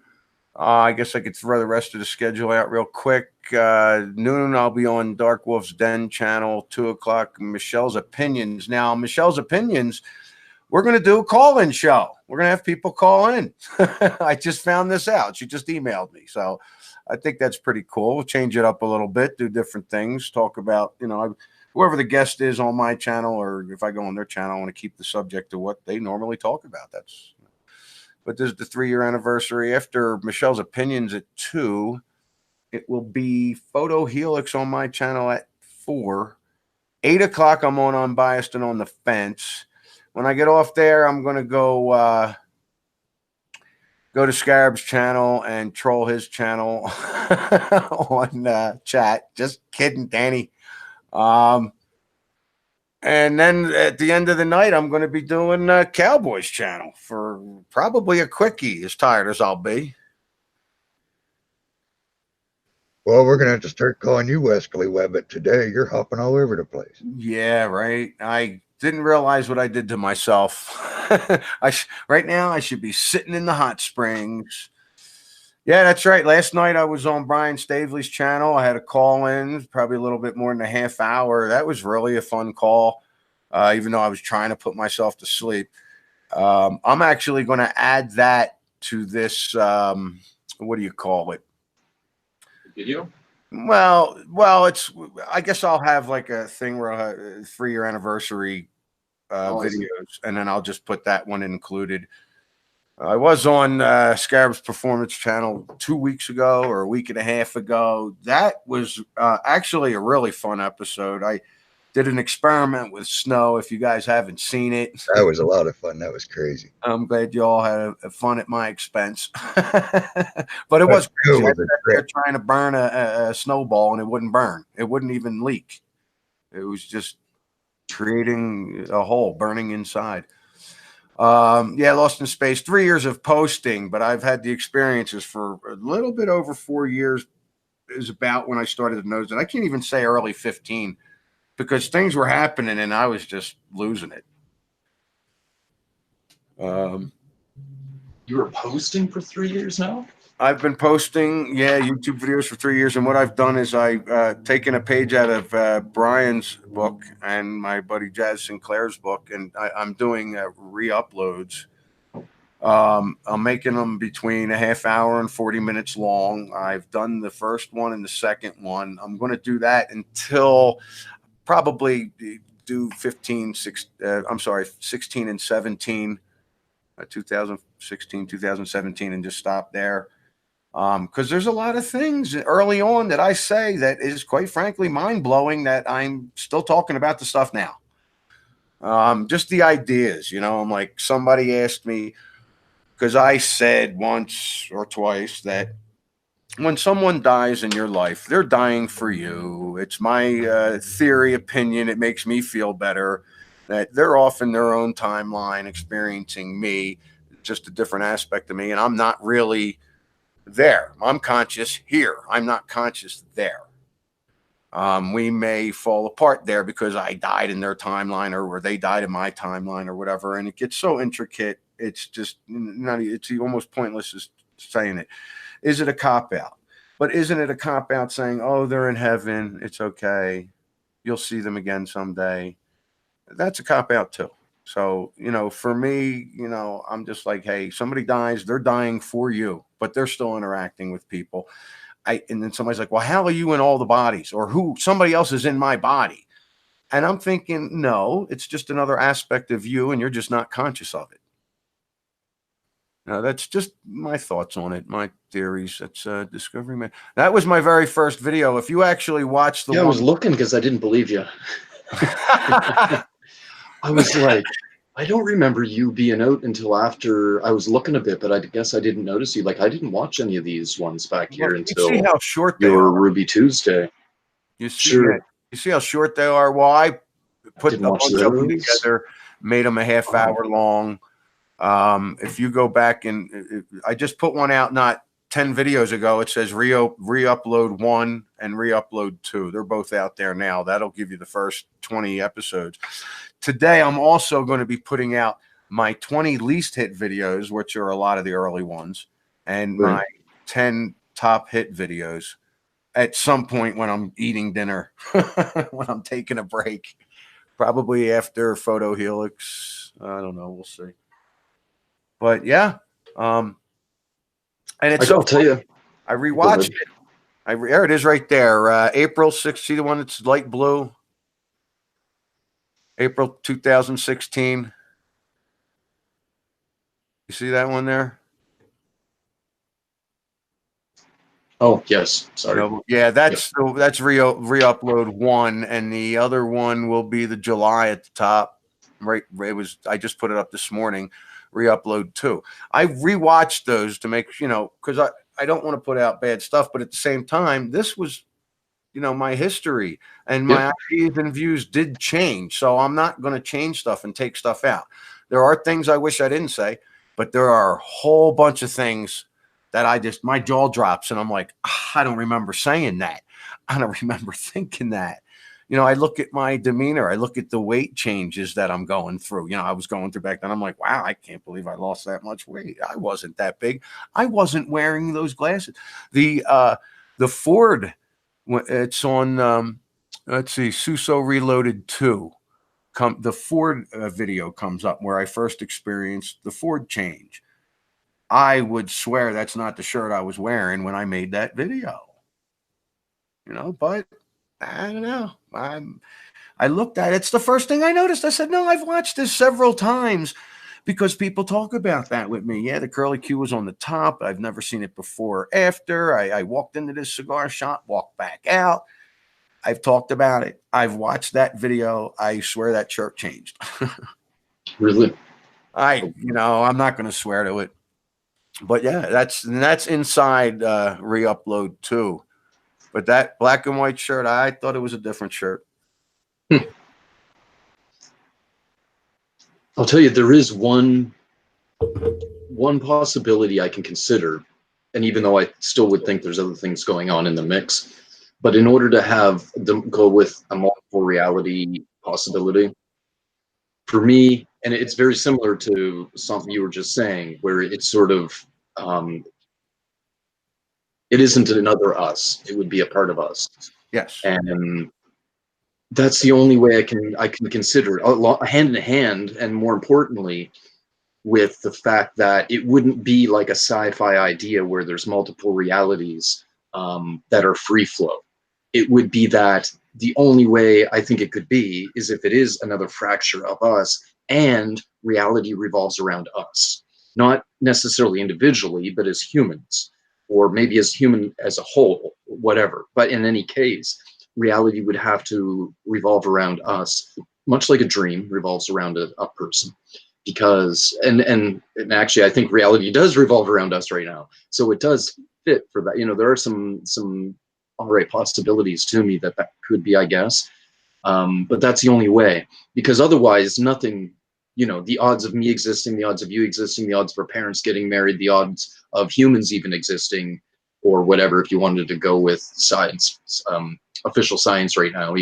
I guess I could throw the rest of the schedule out real quick. Noon, I'll be on Dark Wolf's Den channel. 2 o'clock, Michelle's Opinions. Now, Michelle's Opinions, we're going to do a call-in show. We're going to have people call in. I just found this out. She just emailed me. So I think that's pretty cool. We'll change it up a little bit, do different things, talk about, whoever the guest is on my channel, or if I go on their channel, I want to keep the subject to what they normally talk about. But this is the 3-year anniversary. After Michelle's Opinions at 2, it will be Photo Helix on my channel at 4. 8 o'clock, I'm on Unbiased and on the Fence. When I get off there, I'm going to go to Scarab's channel and troll his channel on chat. Just kidding, Danny. And then at the end of the night, I'm going to be doing Cowboy's channel for probably a quickie, as tired as I'll be. Well, we're going to have to start calling you Wesley Webbit today. You're hopping all over the place. Yeah, right. I didn't realize what I did to myself. Right now, I should be sitting in the hot springs. Yeah, that's right. Last night, I was on Brian Stavely's channel. I had a call in, probably a little bit more than a half hour. That was really a fun call, even though I was trying to put myself to sleep. I'm actually going to add that to this, what do you call it? Video? Well, I guess I'll have like a thing where I'll have 3-year anniversary videos, and then I'll just put that one included. I was on Scarab's Performance channel 2 weeks ago or a week and a half ago. That was actually a really fun episode. I did an experiment with snow. If you guys haven't seen it, that was a lot of fun. That was crazy. I'm glad you all had fun at my expense. But it was crazy. They're trying to burn a snowball and it wouldn't burn. It wouldn't even leak. It was just creating a hole, burning inside. Yeah, Lost in Space, 3 years of posting, but I've had the experiences for a little bit over 4 years is about when I started to notice it. I can't even say early 15 because things were happening and I was just losing it. You were posting for 3 years now? I've been posting, YouTube videos for 3 years. And what I've done is I've taken a page out of Brian's book and my buddy Jazz Sinclair's book, and I'm doing re-uploads. I'm making them between a half hour and 40 minutes long. I've done the first one and the second one. I'm going to do that until probably do 16 and 17, 2016, 2017, and just stop there. Because there's a lot of things early on that I say that is quite frankly mind-blowing that I'm still talking about the stuff now. Just the ideas, I'm like, somebody asked me, because I said once or twice that when someone dies in your life, they're dying for you. It's my theory, opinion. It makes me feel better that they're off in their own timeline experiencing me, just a different aspect of me, and I'm not really there. I'm conscious here. I'm not conscious there. We may fall apart there because I died in their timeline or they died in my timeline or whatever. And it gets so intricate. It's just it's almost pointless just saying it. Is it a cop-out? But isn't it a cop-out saying, oh, they're in heaven. It's okay. You'll see them again someday. That's a cop-out too. So, for me, I'm just like, hey, somebody dies, they're dying for you, but they're still interacting with people. And then somebody's like, well, how are you in all the bodies, or somebody else is in my body? And I'm thinking, no, it's just another aspect of you and you're just not conscious of it. Now, that's just my thoughts on it, my theories. That's Discovery Man. That was my very first video. If you actually watched the I was looking because I didn't believe you. I was like, I don't remember you being out until after I was looking a bit, but I guess I didn't notice you. Like, I didn't watch any of these ones back here until see how short they your are. Ruby Tuesday. You see, Sure. you see how short they are? Well, I put Didn't a watch bunch of them those. together, made them a half hour long. If you go back and I just put one out not 10 videos ago, it says re-upload 1 and re-upload 2. They're both out there now. That'll give you the first 20 episodes. Today, I'm also going to be putting out my 20 least hit videos, which are a lot of the early ones, and Right. my 10 top hit videos at some point when I'm eating dinner, when I'm taking a break, probably after Photo Helix. I don't know. We'll see. But yeah, and it's so I'll tell you. I rewatched it. There it is right there. April 6th. See the one that's light blue? April 2016. You see that one there? Oh, yes. Sorry. No, yeah, that's re-upload 1, and the other one will be the July at the top. Right, it was. I just put it up this morning. Re-upload 2. I rewatched those to make because I don't want to put out bad stuff, but at the same time, this was my history, and my ideas and views did change. So I'm not going to change stuff and take stuff out. There are things I wish I didn't say, but there are a whole bunch of things that my jaw drops and I'm like, I don't remember saying that. I don't remember thinking that. I look at my demeanor. I look at the weight changes that I'm going through. I was going through back then. I'm like, wow, I can't believe I lost that much weight. I wasn't that big. I wasn't wearing those glasses. The Ford, it's on, let's see, Suso Reloaded 2. The Ford video comes up where I first experienced the Ford change. I would swear that's not the shirt I was wearing when I made that video. But I don't know. I looked at it. It's the first thing I noticed. I said, no, I've watched this several times because people talk about that with me. Yeah, the curly Q was on the top. I've never seen it before or after. I walked into this cigar shop, walked back out. I've talked about it. I've watched that video. I swear that shirt changed. Really? I'm not going to swear to it. But yeah, that's inside re-upload 2. But that black and white shirt, I thought it was a different shirt. I'll tell you, there is one possibility I can consider, and even though I still would think there's other things going on in the mix, but in order to have them go with a multiple reality possibility, for me, and it's very similar to something you were just saying, where it's sort of it isn't another us; it would be a part of us. Yes, and that's the only way I can consider it, hand in hand, and more importantly, with the fact that it wouldn't be like a sci-fi idea where there's multiple realities that are free flow. It would be that the only way I think it could be is if it is another fracture of us and reality revolves around us, not necessarily individually, but as humans, or maybe as human as a whole, whatever. But in any case, reality would have to revolve around us, much like a dream revolves around a person. Because and actually I think reality does revolve around us right now, so it does fit for that. There are some all right possibilities to me that could be, I guess, but that's the only way, because otherwise nothing, the odds of me existing, the odds of you existing, the odds of our parents getting married, the odds of humans even existing, or whatever, if you wanted to go with science, official science right now,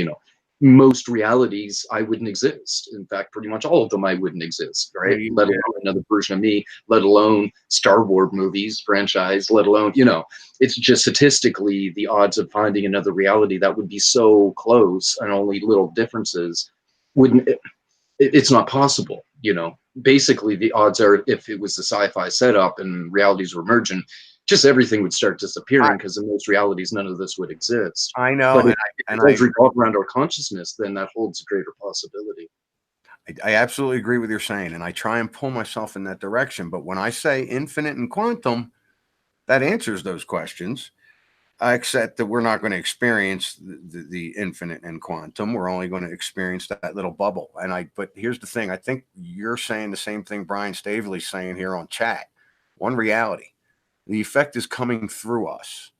most realities I wouldn't exist. In fact, pretty much all of them I wouldn't exist, right? Let alone another version of me, let alone Star Wars movies franchise, let alone, it's just statistically the odds of finding another reality that would be so close and only little differences it's not possible. Basically the odds are, if it was the sci-fi setup and realities were emergent, just everything would start disappearing, because in most realities none of this would exist. I know. But if it does revolve around our consciousness, then that holds a greater possibility. I absolutely agree with what you're saying, and I try and pull myself in that direction. But when I say infinite and quantum, that answers those questions. Except that we're not going to experience the infinite and quantum. We're only going to experience that little bubble. But here's the thing. I think you're saying the same thing Brian Staveley's saying here on chat. One reality. The effect is coming through us.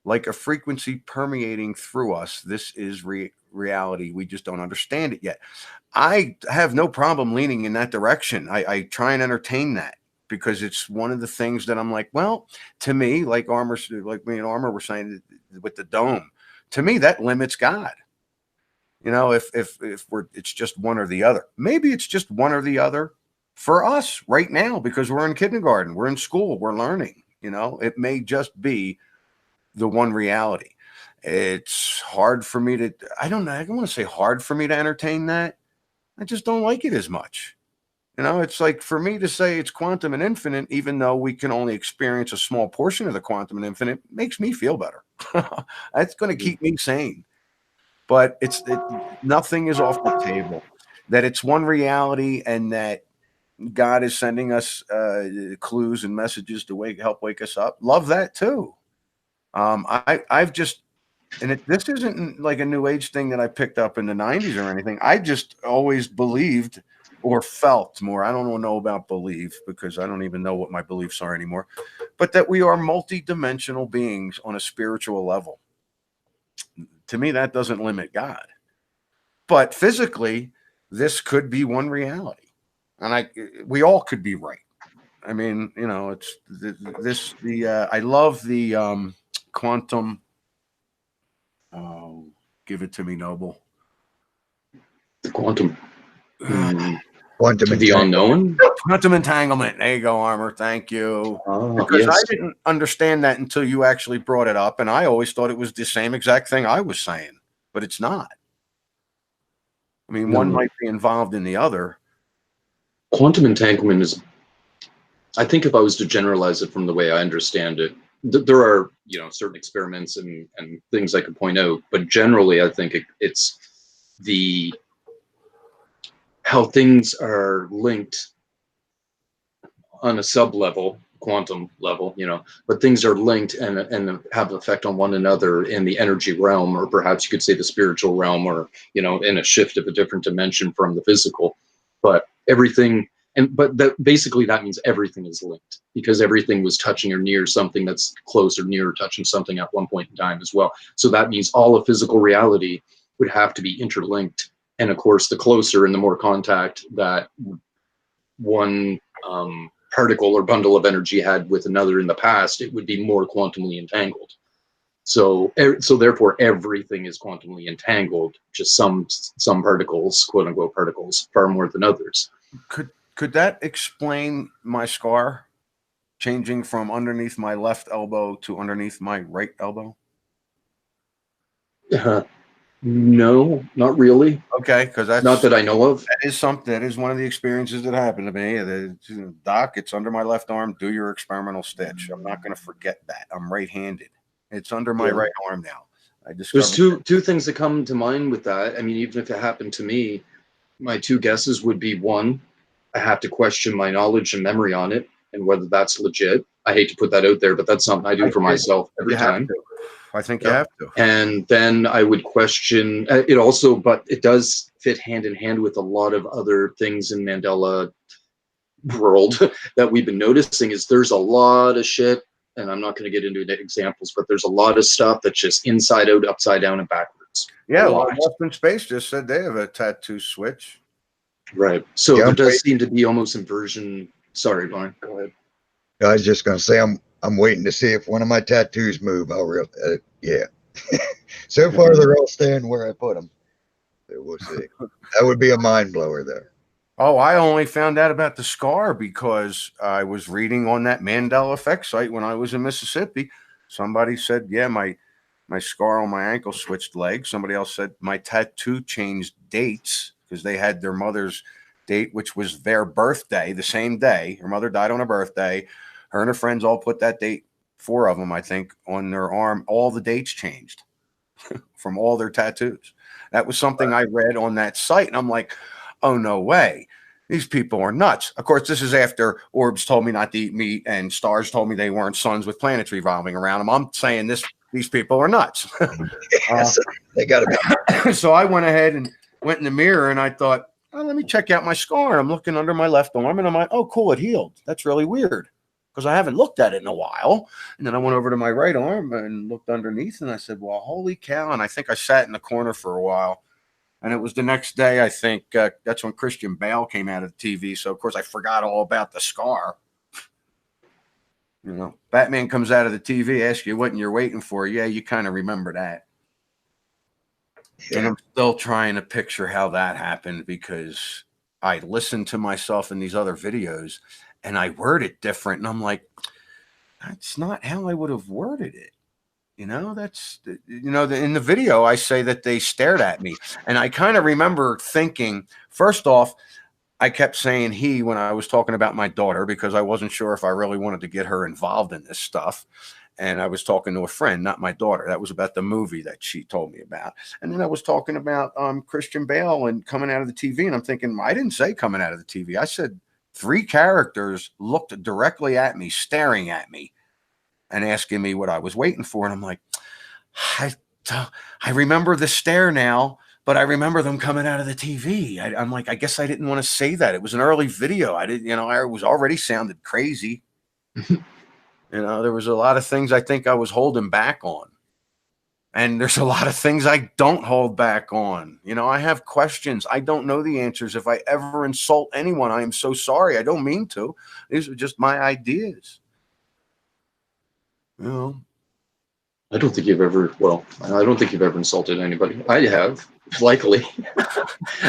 like a frequency permeating through us. This is reality. We just don't understand it yet. I have no problem leaning in that direction. I try and entertain that because it's one of the things that I'm like, well, to me, like me and Armor were saying with the dome, to me, that limits God. You know, if it's just one or the other. Maybe it's just one or the other for us right now because we're in kindergarten, we're in school, we're learning. You know, it may just be the one reality. It's hard for me to, I don't want to say hard for me to entertain that. I just don't like it as much. You know, it's like for me to say it's quantum and infinite, even though we can only experience a small portion of the quantum and infinite, makes me feel better. That's going to keep me sane. But nothing is off the table. That it's one reality, and that God is sending us clues and messages to help wake us up. Love that too. I've just, and this isn't like a new age thing that I picked up in the 90s or anything. I just always believed or felt more. I don't know about belief because I don't even know what my beliefs are anymore, but that we are multidimensional beings on a spiritual level. To me, that doesn't limit God. But physically, this could be one reality. And we all could be right. I mean, you know, it's I love the quantum. Oh, give it to me, Noble. The quantum. Quantum The unknown. Quantum entanglement. There you go, Armor. Thank you. Because Yes. I didn't understand that until you actually brought it up, and I always thought it was the same exact thing I was saying, but it's not. I mean, one might be involved in the other. Quantum entanglement is, I think if I was to generalize it from the way I understand it, there are, you know, certain experiments and things I could point out, but generally I think it's how things are linked on a sub level, quantum level, you know, but things are linked and have effect on one another in the energy realm, or perhaps you could say the spiritual realm, or, you know, in a shift of a different dimension from the physical. But everything, but basically that means everything is linked, because everything was touching or near something that's close or near touching something at one point in time as well. So that means all of physical reality would have to be interlinked. And of course, the closer and the more contact that one particle or bundle of energy had with another in the past, it would be more quantumly entangled. So therefore, everything is quantumly entangled. Just some particles, quote unquote particles, far more than others. Could that explain my scar changing from underneath my left elbow to underneath my right elbow? No, not really. Okay, because that's not that I know of. That is something. That is one of the experiences that happened to me. Doc, it's under my left arm. Do your experimental stitch. I'm not going to forget that. I'm right-handed. It's under my right arm now. There's two things that come to mind with that. I mean, even if it happened to me, my two guesses would be, one, I have to question my knowledge and memory on it and whether that's legit. I hate to put that out there, but that's something I do for myself every time. I think you have to. And then I would question it also, but it does fit hand in hand with a lot of other things in Mandela world that we've been noticing. Is there's a lot of shit, and I'm not going to get into examples, but there's a lot of stuff that's just inside out, upside down, and backwards. Yeah, Lost in Space just said they have a tattoo switch. Right. So there does seem to be almost inversion. Sorry, Brian. Go ahead. I was just going to say I'm waiting to see if one of my tattoos move. Yeah. So far, they're all staying where I put them. So we'll see. That would be a mind blower there. Oh, I only found out about the scar because I was reading on that Mandela effect site when I was in Mississippi. Somebody said, yeah, my scar on my ankle switched legs. Somebody else said my tattoo changed dates because they had their mother's date, which was their birthday, the same day. Her mother died on her birthday. Her and her friends all put that date, 4 of them, I think, on their arm. All the dates changed from all their tattoos. That was something I read on that site. And I'm like, oh, no way. These people are nuts. Of course, this is after Orbs told me not to eat meat and stars told me they weren't suns with planets revolving around them. I'm saying these people are nuts. They got to be. So I went ahead and went in the mirror and I thought, oh, let me check out my scar. I'm looking under my left arm and I'm like, oh, cool, it healed. That's really weird. because I haven't looked at it in a while. And then I went over to my right arm and looked underneath, and I said, well, holy cow. And I think I sat in the corner for a while. And it was the next day, I think, that's when Christian Bale came out of the TV. So, of course, I forgot all about the scar. You know, Batman comes out of the TV, asks you what you're waiting for. Yeah, you kind of remember that. Yeah. And I'm still trying to picture how that happened, because I listened to myself in these other videos and I word it different. And I'm like, that's not how I would have worded it. You know, that's, you know, in the video, I say that they stared at me. And I kind of remember thinking, first off, I kept saying he when I was talking about my daughter, because I wasn't sure if I really wanted to get her involved in this stuff. And I was talking to a friend, not my daughter. That was about the movie that she told me about. And then I was talking about Christian Bale and coming out of the TV. And I'm thinking, I didn't say coming out of the TV. I said 3 characters looked directly at me, staring at me and asking me what I was waiting for. And I'm like, I remember the stare now, but I remember them coming out of the TV. I'm like, I guess I didn't want to say that. It was an early video. I didn't, you know, I was already sounded crazy. You know, there was a lot of things I think I was holding back on. And there's a lot of things I don't hold back on. You know, I have questions. I don't know the answers. If I ever insult anyone, I am so sorry. I don't mean to. These are just my ideas. You know, I don't think you've ever, well, I don't think you've ever insulted anybody. I have, likely.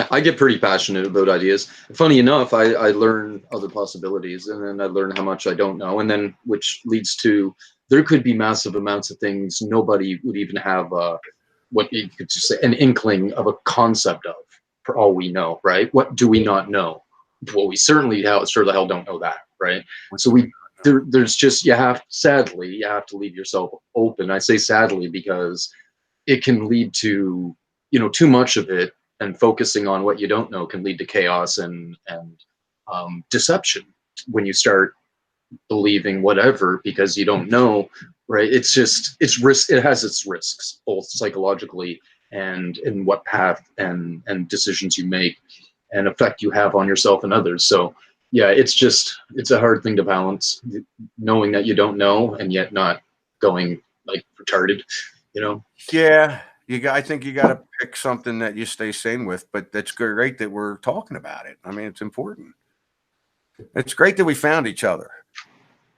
I get pretty passionate about ideas. Funny enough, I learn other possibilities, and then I learn how much I don't know, and then which leads to, there could be massive amounts of things nobody would even have what you could just say, an inkling of a concept of, for all we know, right? What do we not know? Well, we certainly sure the hell don't know that, right? So there's just, sadly, you have to leave yourself open. I say sadly because it can lead to, you know, too much of it, and focusing on what you don't know can lead to chaos and deception when you start believing whatever because you don't know, right? It's just, it's risk. It has its risks, both psychologically and in what path and decisions you make and effect you have on yourself and others. So yeah, it's a hard thing to balance, knowing that you don't know and yet not going like retarded, you know? Yeah, I think you got to pick something that you stay sane with, but that's great that we're talking about it. I mean, it's important. It's great that we found each other,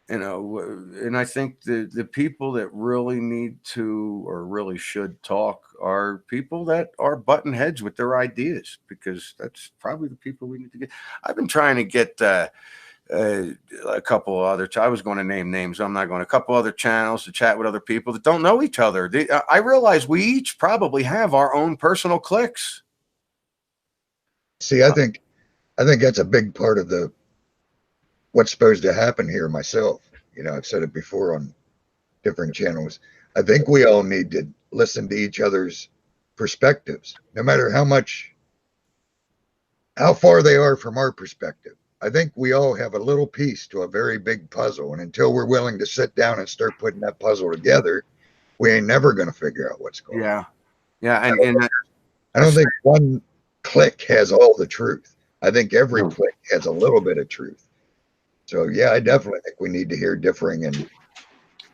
you know, and I think the people that really need to or really should talk are people that are butting heads with their ideas, because that's probably the people we need to get. I've been trying to get a couple of other, I was going to name names, I'm not going, a couple other channels to chat with other people that don't know each other. I realize we each probably have our own personal cliques. See, I think that's a big part of what's supposed to happen here myself. You know, I've said it before on different channels. I think we all need to listen to each other's perspectives, no matter how far they are from our perspective. I think we all have a little piece to a very big puzzle. And until we're willing to sit down and start putting that puzzle together, we ain't never going to figure out what's going on. Yeah. I don't think one clique has all the truth. I think every clique has a little bit of truth. So yeah, I definitely think we need to hear differing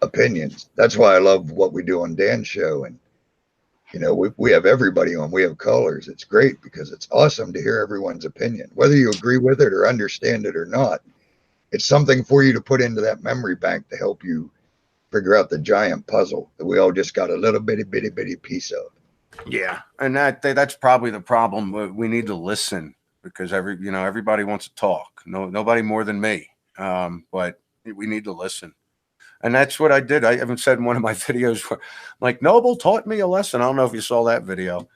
opinions. That's why I love what we do on Dan's show. And, you know, we have everybody on, we have callers. It's great because it's awesome to hear everyone's opinion, whether you agree with it or understand it or not. It's something for you to put into that memory bank to help you figure out the giant puzzle that we all just got a little bitty piece of. Yeah. And that's probably the problem. We need to listen, because everybody wants to talk. Nobody more than me. But we need to listen. And that's what I did. I haven't said in one of my videos where, like, Noble taught me a lesson. I don't know if you saw that video.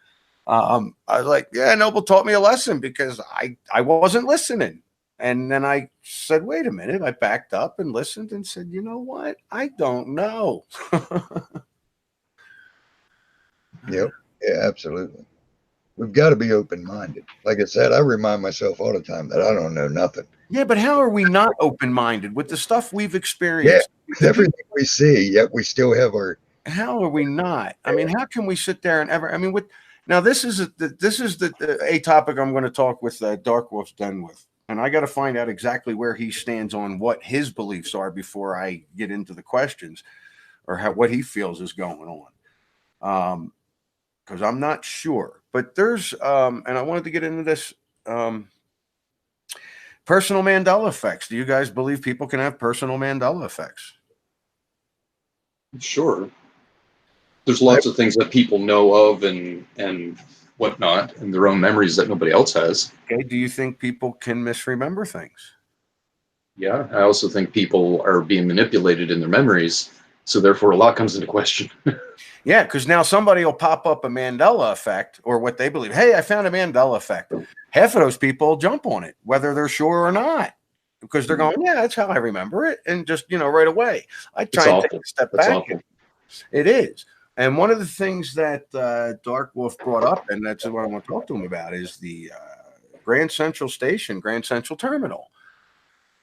I was like, yeah, Noble taught me a lesson because I wasn't listening. And then I said, wait a minute. I backed up and listened and said, you know what? I don't know. Yep. Yeah, absolutely. We've got to be open-minded. Like I said, I remind myself all the time that I don't know nothing. Yeah, but how are we not open-minded with the stuff we've experienced? Yeah, with everything we see, yet we still have our... How are we not? I mean, how can we sit there and ever... I mean, now this is a topic I'm going to talk with Dark Wolf's Den with. And I got to find out exactly where he stands on what his beliefs are before I get into the questions, or what he feels is going on. Because I'm not sure. But there's, and I wanted to get into this, personal Mandela effects. Do you guys believe people can have personal Mandela effects? Sure. There's lots of things that people know of and whatnot, and their own memories that nobody else has. Okay. Do you think people can misremember things? Yeah, I also think people are being manipulated in their memories, so therefore a lot comes into question. Yeah, because now somebody will pop up a Mandela effect, or what they believe. Hey, I found a Mandela effect. Half of those people jump on it, whether they're sure or not, because they're going, yeah, that's how I remember it. And just, right away. I try and take a step That's back. awful. It is. And one of the things that Dark Wolf brought up, and that's what I want to talk to him about, is the Grand Central Station, Grand Central Terminal.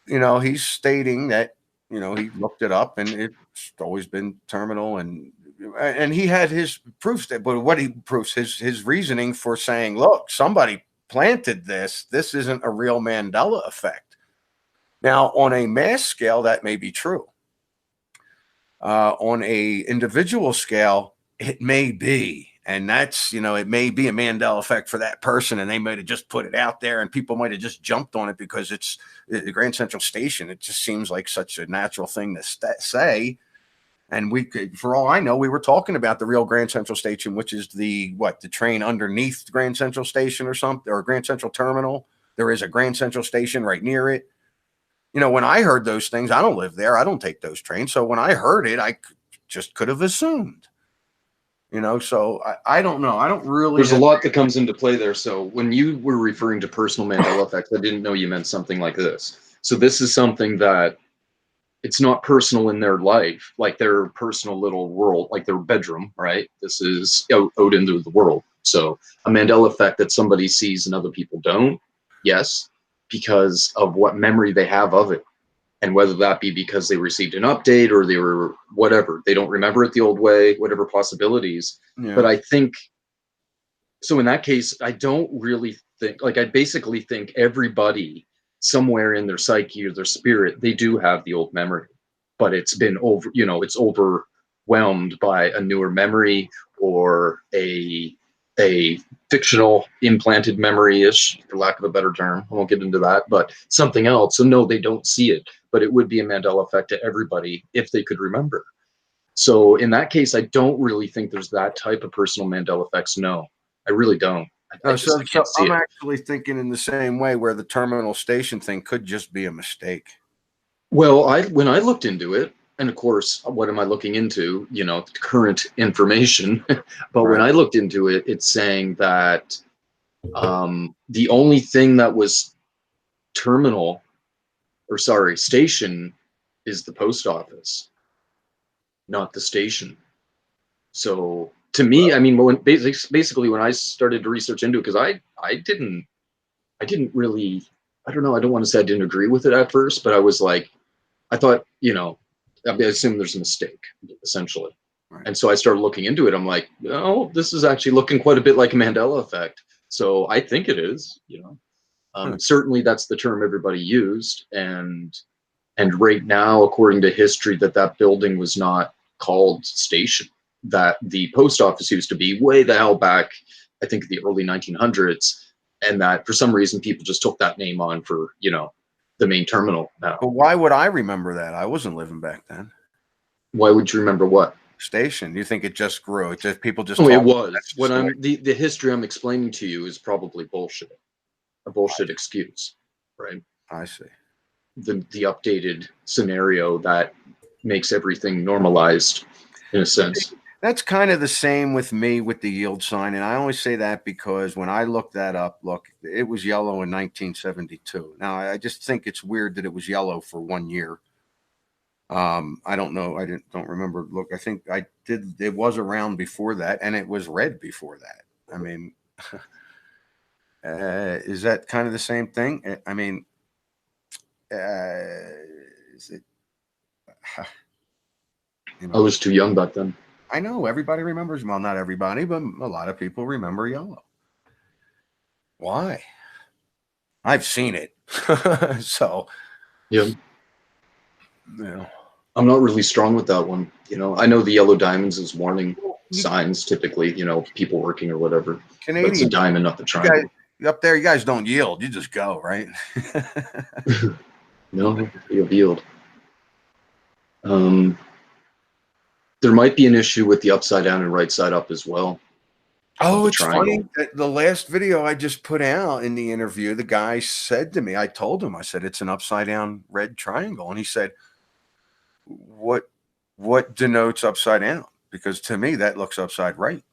He's stating that, he looked it up and it's always been terminal, and he had his proofs that, but what he proves his reasoning for saying, look, somebody planted this. This isn't a real Mandela effect. Now, on a mass scale, that may be true. On a individual scale, it may be. And that's, it may be a Mandela effect for that person, and they might have just put it out there, and people might have just jumped on it because it's the Grand Central Station. It just seems like such a natural thing to say. And we could, for all I know, we were talking about the real Grand Central Station, which is the train underneath Grand Central Station or something, or Grand Central Terminal. There is a Grand Central Station right near it. When I heard those things, I don't live there. I don't take those trains. So when I heard it, I just could have assumed. So I don't know. I don't really. There's a lot that comes into play there. So when you were referring to personal Mandela effects, I didn't know you meant something like this. So this is something that it's not personal in their life, like their personal little world, like their bedroom, right? This is out into the world. So a Mandela effect that somebody sees and other people don't, yes, because of what memory they have of it. And whether that be because they received an update or they were whatever, they don't remember it the old way, whatever possibilities. Yeah. But I think, so in that case, I don't really think, like I basically think everybody somewhere in their psyche or their spirit, they do have the old memory, but it's been it's overwhelmed by a newer memory or a fictional implanted memory-ish, for lack of a better term. I won't get into that, but something else. So no, they don't see it, but it would be a Mandela effect to everybody if they could remember. So in that case, I don't really think there's that type of personal Mandela effects. No, I really don't. So I'm actually thinking in the same way, where the terminal station thing could just be a mistake. Well, when I looked into it, and of course, what am I looking into? Current information. But when I looked into it, it's saying that the only thing that was station is the post office, not the station. So to me, I mean, basically when I started to research into it, because I didn't really, I don't know, I don't want to say I didn't agree with it at first, but I was like, I thought, I assume there's a mistake, essentially. Right. And so I started looking into it. I'm like, no, this is actually looking quite a bit like a Mandela effect. So I think it is, certainly that's the term everybody used. And right now, according to history, that building was not called station, that the post office used to be way the hell back, I think the early 1900s. And that for some reason, people just took that name on for, the main terminal now. But why would I remember that? I wasn't living back then. Why would you remember what? Station. Do you think it just grew? It just people just. Oh, it was. What the history I'm explaining to you is probably bullshit. A bullshit excuse, right? I see. The updated scenario that makes everything normalized in a sense. That's kind of the same with me with the yield sign. And I only say that because when I looked that up, look, it was yellow in 1972. Now, I just think it's weird that it was yellow for 1 year. I don't know. I don't remember. Look, I think I did. It was around before that, and it was red before that. I mean, is that kind of the same thing? I mean, is it? I was too young back then. I know everybody remembers. Well, not everybody, but a lot of people remember yellow. Why? I've seen it. So, Yeah. you know. I'm not really strong with that one. You know, I know the yellow diamonds is warning You signs typically, you know, people working or whatever. But it's a Canadians, diamond, not the you guys triangle. up there, you guys don't yield. You just go, right? No, you yield. There might be an issue with the upside down and right side up as well. Oh, The it's funny triangle. that the last video I just put out in the interview, the guy said to me, I told him, I said, it's an upside down red triangle. And he said, what denotes upside down? Because to me, that looks upside right.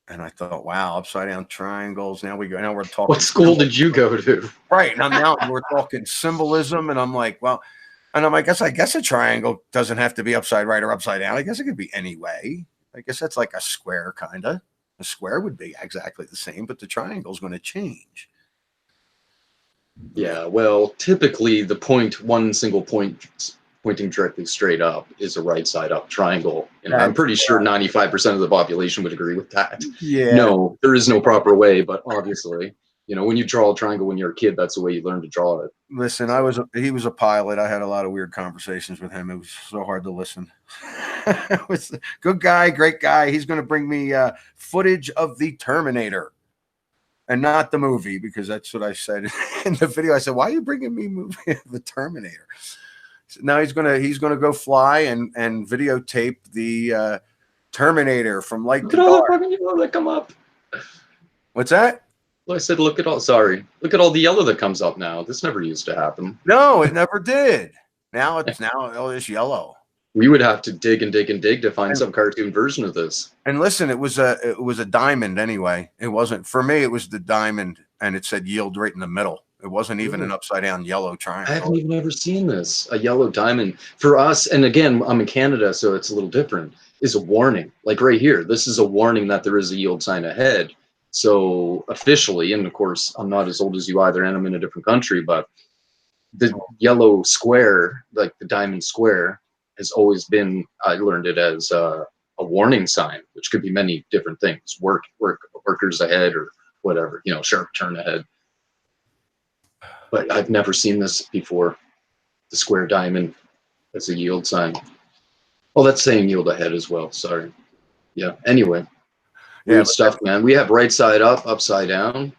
And I thought, wow, upside down triangles. Now we're What talking school did you go to? right. Now we're talking symbolism. And I'm like, well, and I'm like, I guess a triangle doesn't have to be upside right or upside down. I guess it could be any way. I guess that's like a square, kind of. A square would be exactly the same, but the triangle is going to change. Yeah, well, typically the point, one single point pointing directly straight up is a right side up triangle. And I'm pretty sure 95% of the population would agree with that. Yeah. No, there is no proper way, but obviously, you know, when you draw a triangle when you're a kid, that's the way you learn to draw it. Listen, he was a pilot. I had a lot of weird conversations with him. It was so hard to listen. It was a good guy, great guy. He's going to bring me footage of the Terminator and not the movie, because that's what I said in the video. I said, why are you bringing me movie of the Terminator? So now he's gonna go fly and videotape the Terminator from light Look to at all the dark. fucking yellow that come up. What's that? Well, I said, look at all the yellow that comes up now. This never used to happen. No, it never did. Now all this yellow. We would have to dig and dig and dig to find some cartoon version of this. And listen, it was a diamond anyway. It wasn't, for me, it was the diamond, and it said yield right in the middle. It wasn't even an upside down yellow triangle. I haven't even ever seen this. A yellow diamond for us, and again, I'm in Canada, so it's a little different, is a warning. Like right here, this is a warning that there is a yield sign ahead. So officially, and of course, I'm not as old as you either, and I'm in a different country, but the yellow square, like the diamond square, has always been, I learned it as a warning sign, which could be many different things. Workers ahead or whatever, you know, sharp turn ahead. But I've never seen this before. The square diamond as a yield sign. Oh, that's saying yield ahead as well. Sorry. Yeah. Anyway, weird stuff, man. We have right side up, upside down.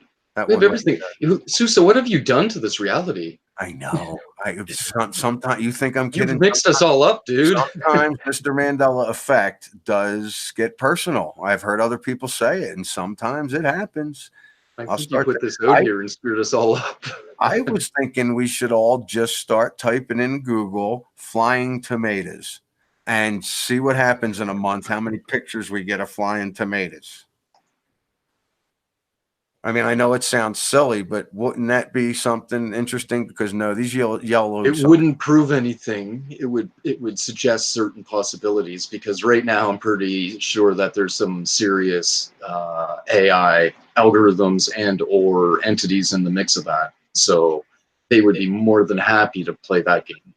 We have everything. Susa, what have you done to this reality? I know. Sometimes you think I'm kidding. You've mixed us all up, dude. Sometimes Mr. Mandela effect does get personal. I've heard other people say it, and sometimes it happens. I think you put this out here and screwed us all up. I was thinking we should all just start typing in Google flying tomatoes and see what happens in a month, how many pictures we get of flying tomatoes. I mean, I know it sounds silly, but wouldn't that be something interesting? Because no, these yellows. It wouldn't prove anything. It would suggest certain possibilities, because right now I'm pretty sure that there's some serious AI algorithms and or entities in the mix of that. So they would be more than happy to play that game.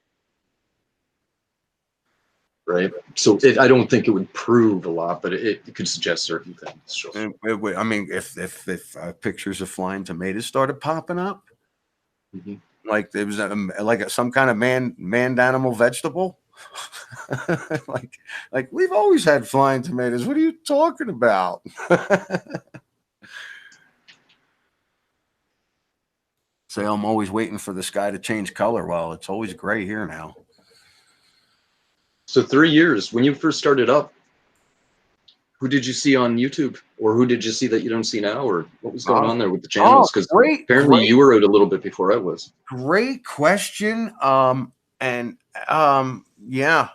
Right. So I don't think it would prove a lot, but it could suggest certain things. Sure. I mean, if pictures of flying tomatoes started popping up, like there was some kind of manned animal vegetable, like we've always had flying tomatoes. What are you talking about? Say I'm always waiting for the sky to change color. Well, it's always gray here now. So 3 years, when you first started up, who did you see on YouTube, or who did you see that you don't see now, or what was going on there with the channels? Because apparently you were out a little bit before I was. Great question. Yeah.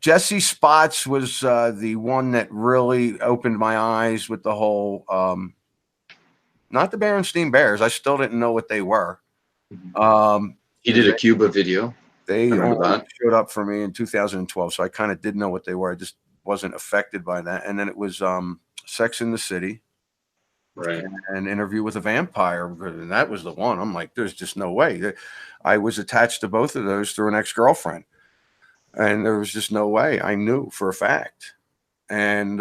Jesse Spots was the one that really opened my eyes with the whole, not the Berenstain Bears. I still didn't know what they were. He did a Cuba video. They showed up for me in 2012, so I kind of did know what they were. I just wasn't affected by that. And then it was Sex in the City, right? And Interview with a Vampire, and that was the one. I'm like, there's just no way. I was attached to both of those through an ex-girlfriend, and there was just no way. I knew for a fact. And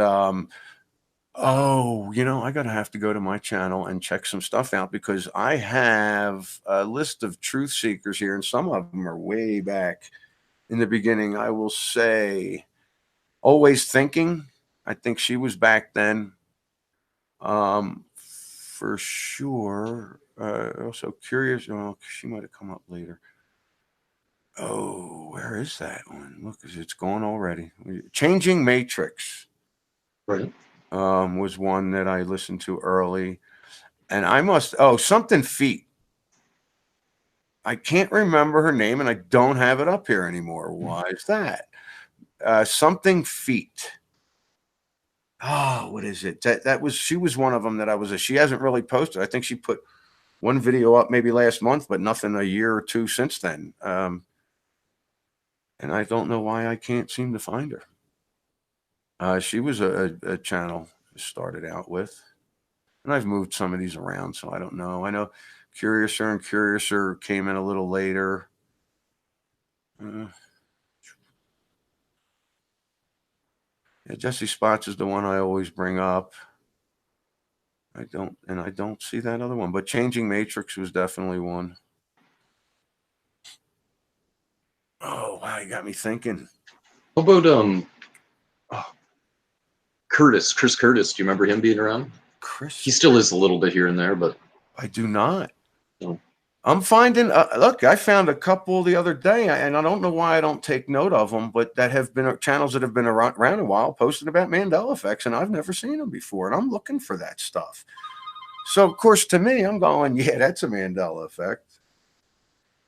Oh, I gotta have to go to my channel and check some stuff out, because I have a list of truth seekers here, and some of them are way back in the beginning. I will say Always Thinking. I think she was back then. For sure. Also Curious. Oh, she might have come up later. Oh, where is that one? Look, it's gone already. Changing Matrix Right. was one that I listened to early. And Something Feet. I can't remember her name, and I don't have it up here anymore. Why is that? Something Feet. Oh, what is it? She was one of them that she hasn't really posted. I think she put one video up maybe last month, but nothing a year or two since then. And I don't know why I can't seem to find her. She was a channel I started out with, and I've moved some of these around, so I don't know. I know Curiouser and Curiouser came in a little later. Yeah, Jesse Spots is the one I always bring up. I don't see that other one, but Changing Matrix was definitely one. Oh, wow, you got me thinking. How about Chris Curtis? Do you remember him being around? Chris? He still is a little bit here and there, but I do not. No. I'm finding, look, I found a couple the other day, and I don't know why I don't take note of them, but that have been channels that have been around a while posted about Mandela effects, and I've never seen them before, and I'm looking for that stuff. So, of course, to me, I'm going, yeah, that's a Mandela effect.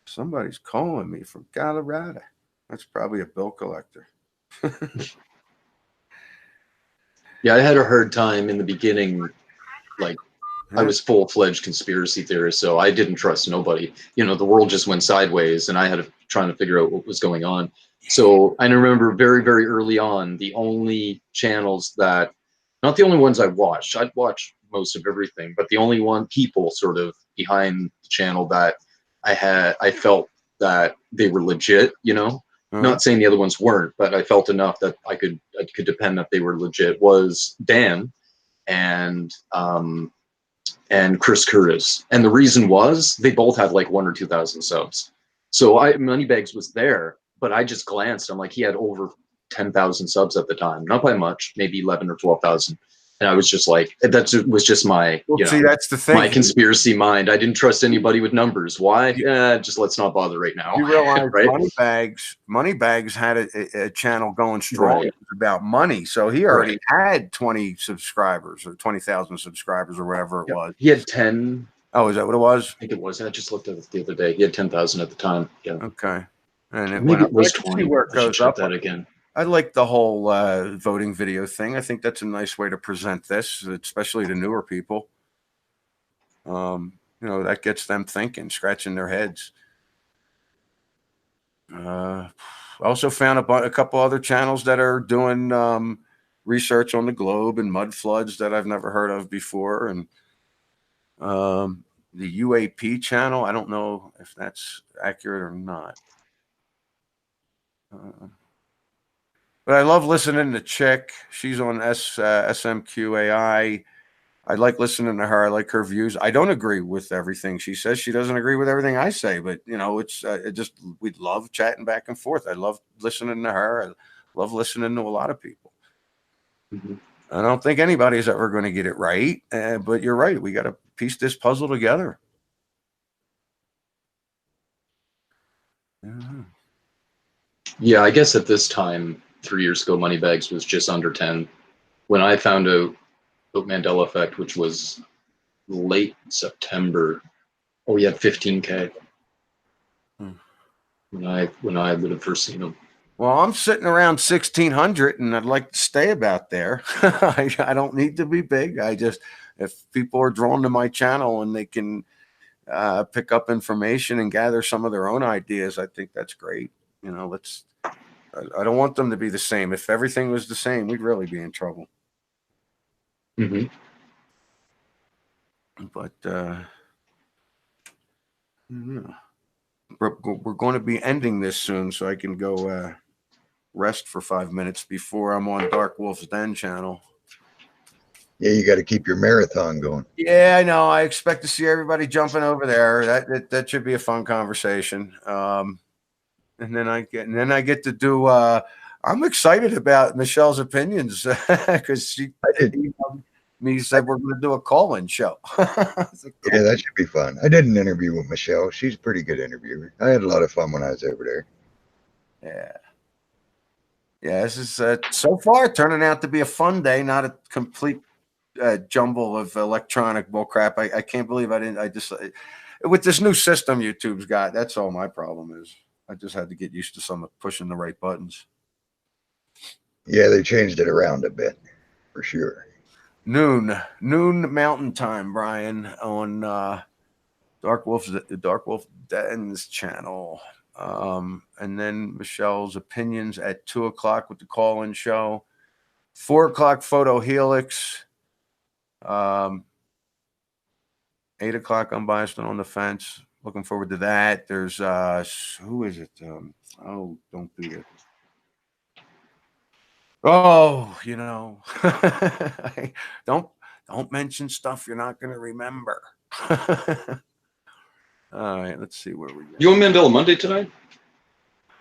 Somebody's calling me from Colorado. That's probably a bill collector. Yeah, I had a hard time in the beginning. Like, I was full-fledged conspiracy theorist, so I didn't trust nobody. The world just went sideways, and I had trying to figure out what was going on. So I remember very, very early on, the only channels that, not the only ones I watched, I'd watch most of everything, but the only people sort of behind the channel that I felt that they were legit, Not saying the other ones weren't, but I felt enough that I could depend that they were legit, was Dan and Chris Curtis. And the reason was they both had like 1,000 or 2,000 subs. So Moneybags was there, but I just glanced. I'm like, he had over 10,000 subs at the time, not by much, maybe 11 or 12,000. And I was just like, that was just my, see, that's the thing. My conspiracy mind. I didn't trust anybody with numbers. Why? Just let's not bother right now. You realize, right? Moneybags had a channel going strong. Right. About money, so he already had 20 subscribers or 20,000 subscribers or whatever it was. He had 10. Oh, is that what it was? I think it was. I just looked at it the other day. He had 10,000 at the time. Yeah. Okay. And maybe it was 20. Where it goes up that again. I like the whole voting video thing. I think that's a nice way to present this, especially to newer people. That gets them thinking, scratching their heads. I also found a couple other channels that are doing research on the globe and mud floods that I've never heard of before. And the UAP channel, I don't know if that's accurate or not. But I love listening to Chick. She's on SMQAI. I like listening to her. I like her views. I don't agree with everything she says. She doesn't agree with everything I say. But, it's we love chatting back and forth. I love listening to her. I love listening to a lot of people. Mm-hmm. I don't think anybody's ever going to get it right. But you're right. We got to piece this puzzle together. Yeah, I guess at this time, 3 years ago, Moneybags was just under 10. When I found out about Mandela Effect, which was late September, he had 15K. When I would have first seen him. Well, I'm sitting around 1,600, and I'd like to stay about there. I don't need to be big. If people are drawn to my channel and they can pick up information and gather some of their own ideas, I think that's great. I don't want them to be the same. If everything was the same, we'd really be in trouble. Mm-hmm. But we're going to be ending this soon, so I can go rest for 5 minutes before I'm on Dark Wolf's Den channel. Yeah, you got to keep your marathon going. Yeah, I know. I expect to see everybody jumping over there. That should be a fun conversation. And then I get to do. I'm excited about Michelle's opinions because she emailed me, said we're going to do a call-in show. Like, cool. Yeah, that should be fun. I did an interview with Michelle. She's a pretty good interviewer. I had a lot of fun when I was over there. Yeah. This is so far turning out to be a fun day, not a complete jumble of electronic bullcrap. I can't believe I didn't. I just with this new system YouTube's got. That's all my problem is. I just had to get used to some of pushing the right buttons. Yeah, they changed it around a bit, for sure. Noon Mountain Time, Brian, on Dark Wolf Den's channel. And then Michelle's opinions at 2:00 with the call-in show. 4:00 Photo Helix. 8:00 Unbiased and on the Fence. Looking forward to that. There's who is it? Oh, don't do it. Oh, you know, don't mention stuff you're not going to remember. All right, let's see where we go. You on Mandela Monday tonight?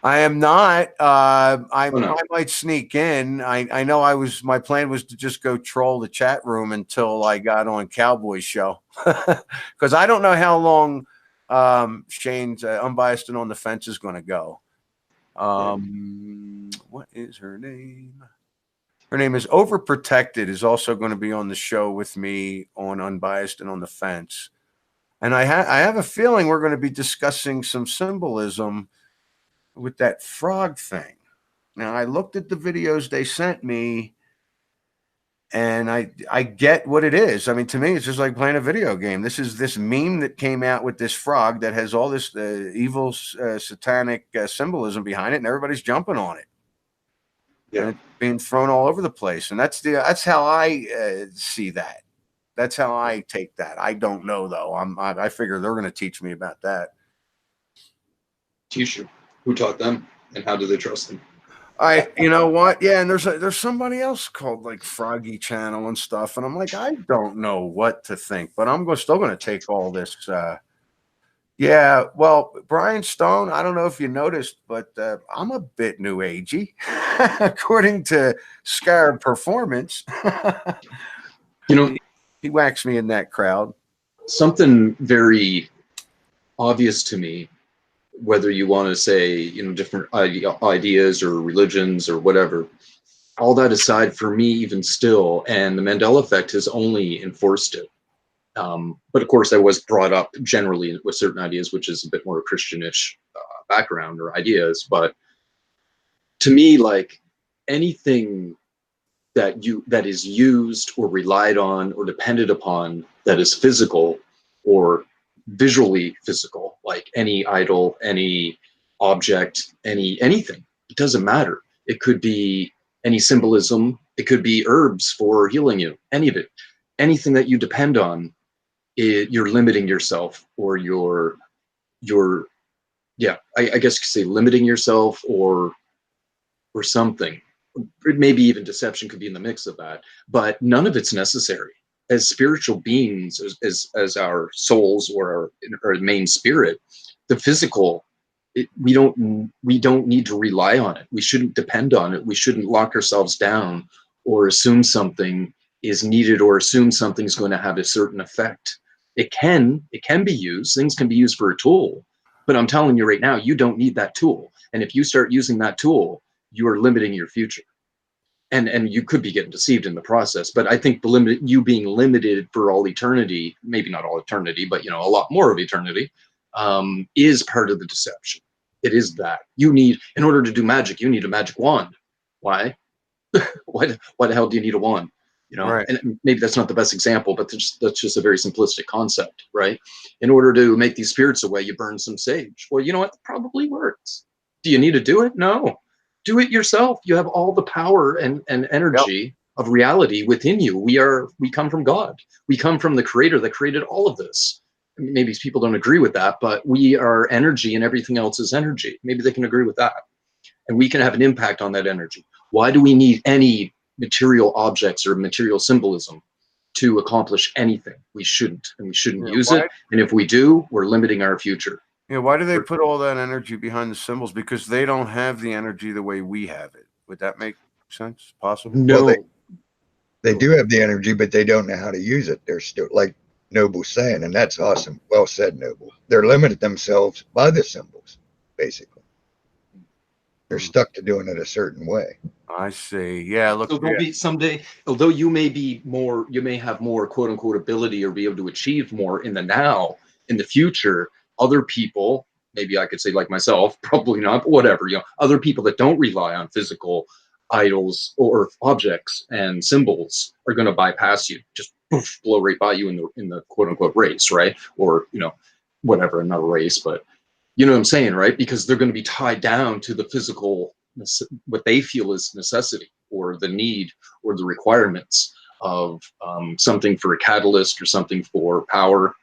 I am not. I no. might sneak in. I know my plan was to just go troll the chat room until I got on Cowboy's show. Because I don't know how long Shane's Unbiased and on the Fence is going to go. What is her name? Her name is Overprotected, is also going to be on the show with me on Unbiased and on the Fence. And I have a feeling we're going to be discussing some symbolism with that frog thing. Now, I looked at the videos they sent me, and I get what it is. I mean, to me, it's just like playing a video game. This is this meme that came out with this frog that has all this evil satanic symbolism behind it, and everybody's jumping on it. Yeah. And it's being thrown all over the place. And that's how I see that. That's how I take that. I don't know, though. I figure they're going to teach me about that. Teacher. Who taught them, and how do they trust them? You know what? Yeah, and there's somebody else called like Froggy Channel and stuff, and I'm like, I don't know what to think, but I'm still going to take all this. Yeah, well, Brian Stone, I don't know if you noticed, but I'm a bit new agey, according to Scarab Performance. You know, he whacks me in that crowd. Something very obvious to me. Whether you want to say, you know, different ideas or religions or whatever, all that aside, for me, even still, and the Mandela effect has only enforced it. But of course, I was brought up generally with certain ideas, which is a bit more Christianish background or ideas. But to me, like anything that is used or relied on or depended upon that is physical or visually physical, like any idol, any object, anything, it doesn't matter. It could be any symbolism, it could be herbs for healing you, any of it, anything that you depend on, you're limiting yourself, or you're I guess you could say limiting yourself or something. Maybe even deception could be in the mix of that, but none of it's necessary. As spiritual beings, as our souls or our main spirit, the physical, we don't need to rely on it. We shouldn't depend on it. We shouldn't lock ourselves down or assume something is needed or assume something's going to have a certain effect. It can be used. Things can be used for a tool, but I'm telling you right now, you don't need that tool. And if you start using that tool, you are limiting your future. And you could be getting deceived in the process. But I think you being limited for all eternity, maybe not all eternity, but you know, a lot more of eternity, is part of the deception. It is that you need, in order to do magic, you need a magic wand. Why? Why the hell do you need a wand? You know, right. And maybe that's not the best example, but that's just a very simplistic concept, right? In order to make these spirits away, you burn some sage. Well, you know what? That probably works. Do you need to do it? No. Do it yourself. You have all the power and energy of reality within you. We come from God. We come from the Creator that created all of this. Maybe people don't agree with that, but we are energy and everything else is energy. Maybe they can agree with that. And we can have an impact on that energy. Why do we need any material objects or material symbolism? to accomplish anything. We shouldn't, and we shouldn't Yeah, use why? it. And if we do, we're limiting our future. Yeah, why do they put all that energy behind the symbols? Because they don't have the energy the way we have it. Would that make sense? Possible? No. Well, they do have the energy, but they don't know how to use it. They're still, like Noble's saying, and that's awesome. Well said, Noble. They're limited themselves by the symbols, basically. They're stuck to doing it a certain way. I see. Yeah, look. So there'll be someday, although you may have more quote unquote ability or be able to achieve more in the now, in the future, other people, maybe I could say like myself, probably not, but whatever, other people that don't rely on physical idols or objects and symbols are going to bypass you, just poof, blow right by you in the quote unquote race, right? Or, whatever, not a race, but you know what I'm saying, right? Because they're going to be tied down to the physical, what they feel is necessity or the need or the requirements of something for a catalyst or something for power,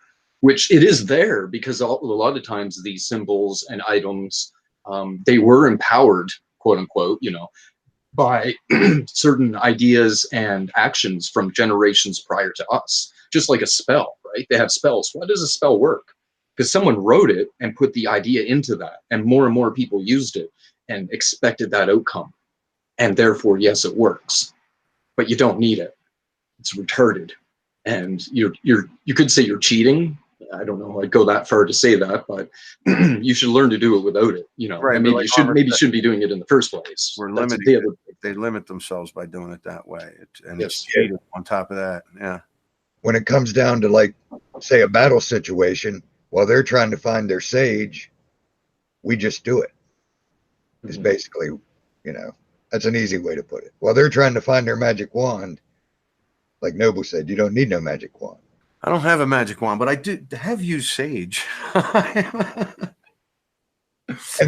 which it is there because a lot of times these symbols and items, they were empowered, quote unquote, by certain ideas and actions from generations prior to us, just like a spell, right? They have spells. Why does a spell work? Because someone wrote it and put the idea into that, and more people used it and expected that outcome. And therefore, yes, it works, but you don't need it. It's retarded. And you could say you're cheating. I don't know. I'd go that far to say that, but you should learn to do it without it. Right, and maybe you shouldn't be doing it in the first place. We're That's limiting it. They limit themselves by doing it that way. It's cheating on top of that. Yeah. When it comes down to, like, say, a battle situation, while they're trying to find their sage, we just do it. It's basically, that's an easy way to put it. While they're trying to find their magic wand, like Noble said, you don't need no magic wand. I don't have a magic wand, but I do have used sage. And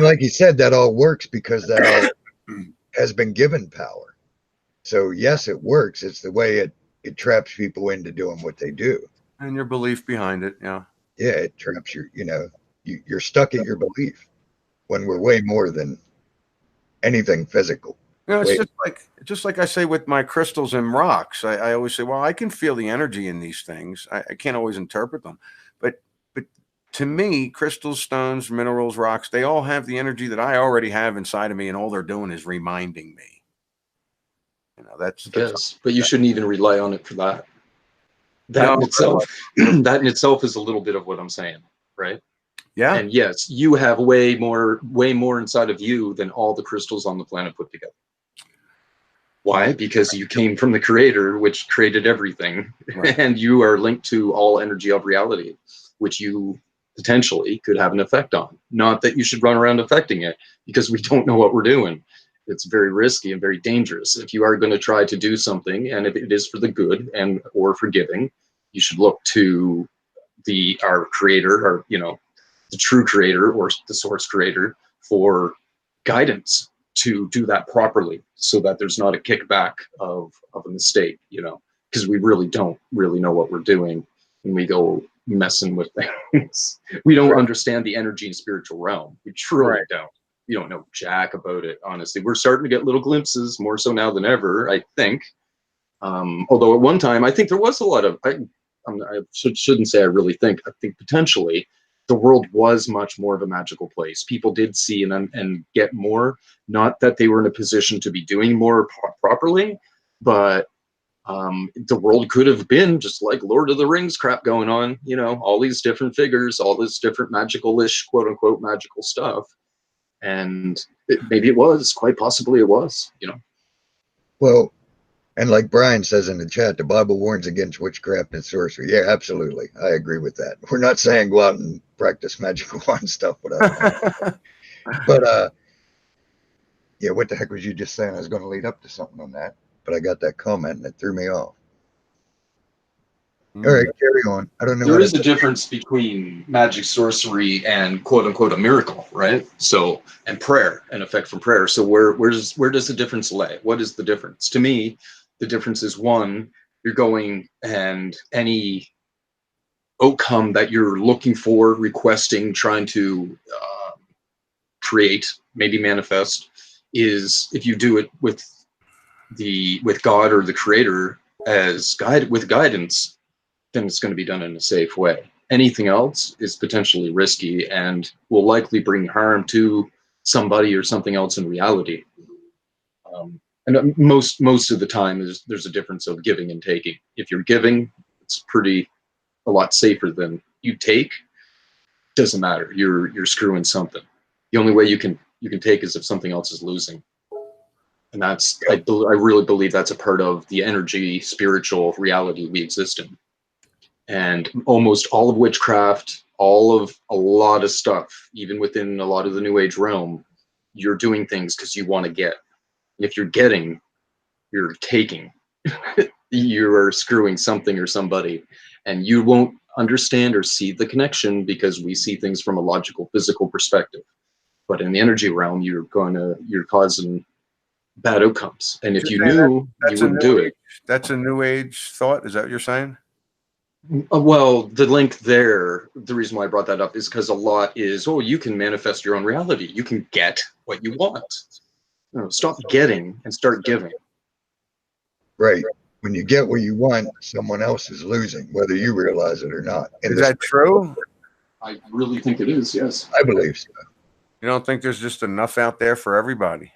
like he said, that all works because that all has been given power. So yes, it works. It's the way it traps people into doing what they do. And your belief behind it, yeah. Yeah, it traps you're stuck at your belief when we're way more than anything physical. It's just like I say with my crystals and rocks. I always say, well, I can feel the energy in these things. I can't always interpret them, but to me, crystals, stones, minerals, rocks, they all have the energy that I already have inside of me, and all they're doing is reminding me. That's yes, but you shouldn't even rely on it for that. That in itself is a little bit of what I'm saying, right? Yeah. And yes, you have way more inside of you than all the crystals on the planet put together. Why? Because you came from the creator, which created everything, right. And you are linked to all energy of reality, which you potentially could have an effect on. Not that you should run around affecting it, because we don't know what we're doing. It's very risky and very dangerous. If you are going to try to do something, and if it is for the good and or for giving, you should look to our creator, or the true creator or the source creator, for guidance to do that properly, so that there's not a kickback of a mistake, because we really don't really know what we're doing when we go messing with things. We don't understand the energy and spiritual realm. We truly don't. We don't know jack about it, honestly. We're starting to get little glimpses, more so now than ever, I think. Although at one time, I think there was a lot of, I shouldn't say I really think, I think potentially the world was much more of a magical place. People did see and get more, not that they were in a position to be doing more properly, but the world could have been just like Lord of the Rings crap going on, all these different figures, all this different magical-ish, quote unquote, magical stuff. And maybe it was, quite possibly it was, Well, and like Brian says in the chat, the Bible warns against witchcraft and sorcery. Yeah, absolutely. I agree with that. We're not saying go out and practice magical wand stuff without but yeah, what the heck was you just saying? I was going to lead up to something on that, but I got that comment and it threw me off. All right, carry on. I don't know. There is a difference between magic, sorcery, and quote unquote a miracle, right? So, and prayer, an effect from prayer. So where does the difference lay? What is the difference? To me, the difference is, one, you're going, and any outcome that you're looking for, requesting, trying to create, maybe manifest, is if you do it with God or the creator as with guidance, then it's going to be done in a safe way. Anything else is potentially risky and will likely bring harm to somebody or something else in reality. And most of the time there's a difference of giving and taking. If you're giving, it's a lot safer than you take. Doesn't matter. You're screwing something. The only way you can take is if something else is losing. And that's, I really believe that's a part of the energy, spiritual reality we exist in. And almost all of witchcraft, a lot of stuff, even within a lot of the New Age realm, you're doing things because you want to get. If you're getting, you're taking. You are screwing something or somebody, and you won't understand or see the connection because we see things from a logical, physical perspective. But in the energy realm, you're causing bad outcomes. And if you knew, you wouldn't do it. That's a New Age thought. Is that what you're saying? Well, the link there, the reason why I brought that up is because a lot is, you can manifest your own reality. You can get what you want. Stop getting and start giving. Right. When you get what you want, someone else is losing, whether you realize it or not. Is that true? I really think it is, yes. I believe so. You don't think there's just enough out there for everybody?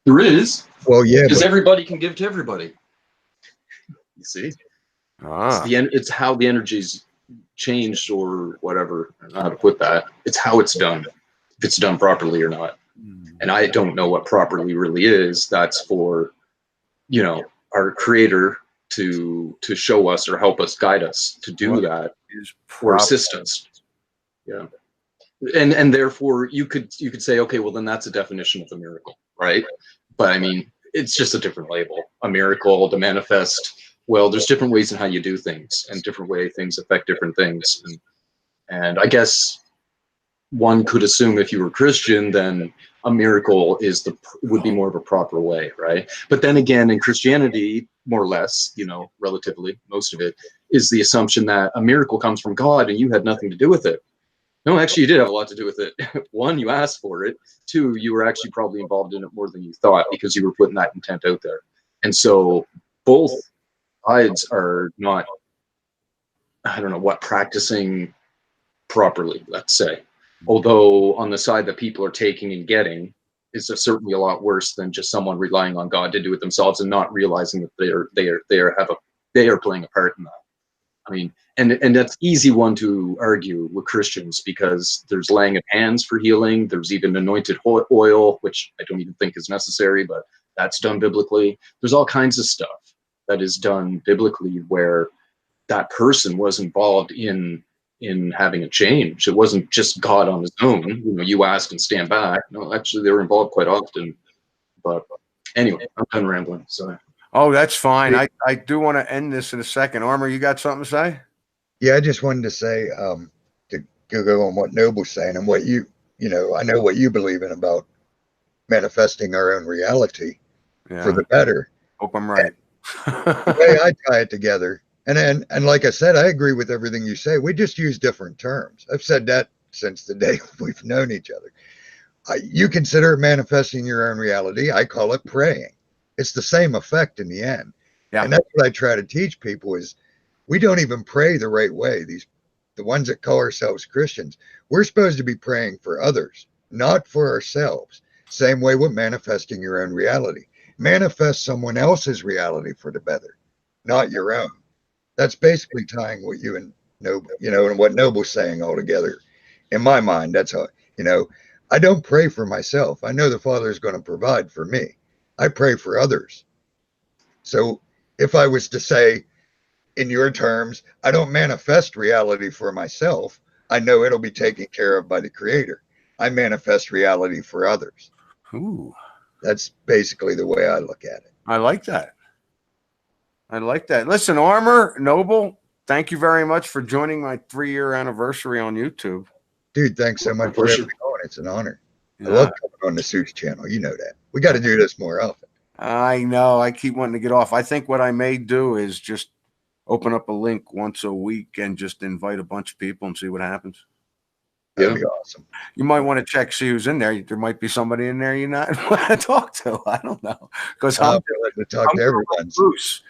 There is. Well, yeah. Because everybody can give to everybody. You see? Ah. It's how the energy's changed or whatever. I don't know how to put that. It's how it's done. If it's done properly or not. And I don't know what properly really is. That's for, our creator to show us or help us, guide us to do that, or assist us. Yeah. And therefore you could say, okay, well then that's a definition of a miracle, right? But I mean, it's just a different label. A miracle, to manifest. Well, there's different ways in how you do things, and different way things affect different things. And I guess one could assume if you were Christian, then a miracle would be more of a proper way, right? But then again, in Christianity, more or less, relatively, most of it is the assumption that a miracle comes from God and you had nothing to do with it. No, actually, you did have a lot to do with it. One, you asked for it. Two, you were actually probably involved in it more than you thought because you were putting that intent out there. And so both sides are not, I don't know what, practicing properly, let's say. Although on the side that people are taking and getting is certainly a lot worse than just someone relying on God to do it themselves and not realizing that they are playing a part in that. I mean, and that's easy one to argue with Christians because there's laying of hands for healing. There's even anointed oil, which I don't even think is necessary, but that's done biblically. There's all kinds of stuff that is done biblically where that person was involved in having a change. It wasn't just God on his own. You ask and stand back. No, actually, they were involved quite often. But anyway, I'm done rambling. So. Oh, that's fine. I do want to end this in a second. Armor, you got something to say? Yeah, I just wanted to say to go on what Noble's saying and what I know what you believe in about manifesting our own reality for the better. Hope I'm right. The way I tie it together. And like I said, I agree with everything you say. We just use different terms. I've said that since the day we've known each other. You consider it manifesting your own reality. I call it praying. It's the same effect in the end. Yeah. And that's what I try to teach people is we don't even pray the right way. The ones that call ourselves Christians, we're supposed to be praying for others, not for ourselves. Same way with manifesting your own reality. Manifest someone else's reality for the better, not your own. That's basically tying what you and Noble, and what Noble's saying all together. In my mind, that's how, I don't pray for myself. I know the Father is going to provide for me. I pray for others. So if I was to say, in your terms, I don't manifest reality for myself, I know it'll be taken care of by the Creator. I manifest reality for others. Ooh. That's basically the way I look at it. I like that. Listen, Armor, Noble, thank you very much for joining my 3-year anniversary on YouTube. Dude, thanks so much for having me on. It's an honor. Yeah. I love coming on the Suits channel. You know that. We got to do this more often. I know. I keep wanting to get off. I think what I may do is just open up a link once a week and just invite a bunch of people and see what happens. That'd be awesome. You might want to check, see who's in there. There might be somebody in there you not want to talk to. I don't know. Because I'm to talk to everyone. Bruce.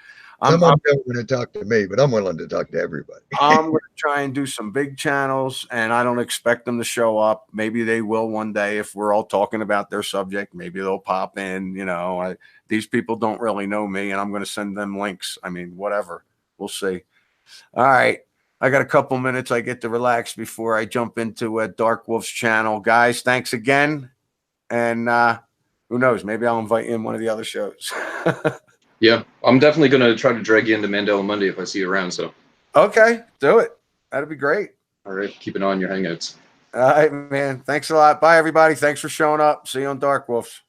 I'm Some of them don't want to talk to me, but I'm willing to talk to everybody. I'm going to try and do some big channels, and I don't expect them to show up. Maybe they will one day if we're all talking about their subject. Maybe they'll pop in. You know, these people don't really know me, and I'm going to send them links. I mean, whatever. We'll see. All right. I got a couple minutes. I get to relax before I jump into Dark Wolf's channel. Guys, thanks again. And who knows? Maybe I'll invite you in one of the other shows. Yeah, I'm definitely going to try to drag you into Mandela Monday if I see you around. So, okay, do it. That'd be great. All right, keep an eye on your hangouts. All right, man. Thanks a lot. Bye, everybody. Thanks for showing up. See you on Dark Wolves.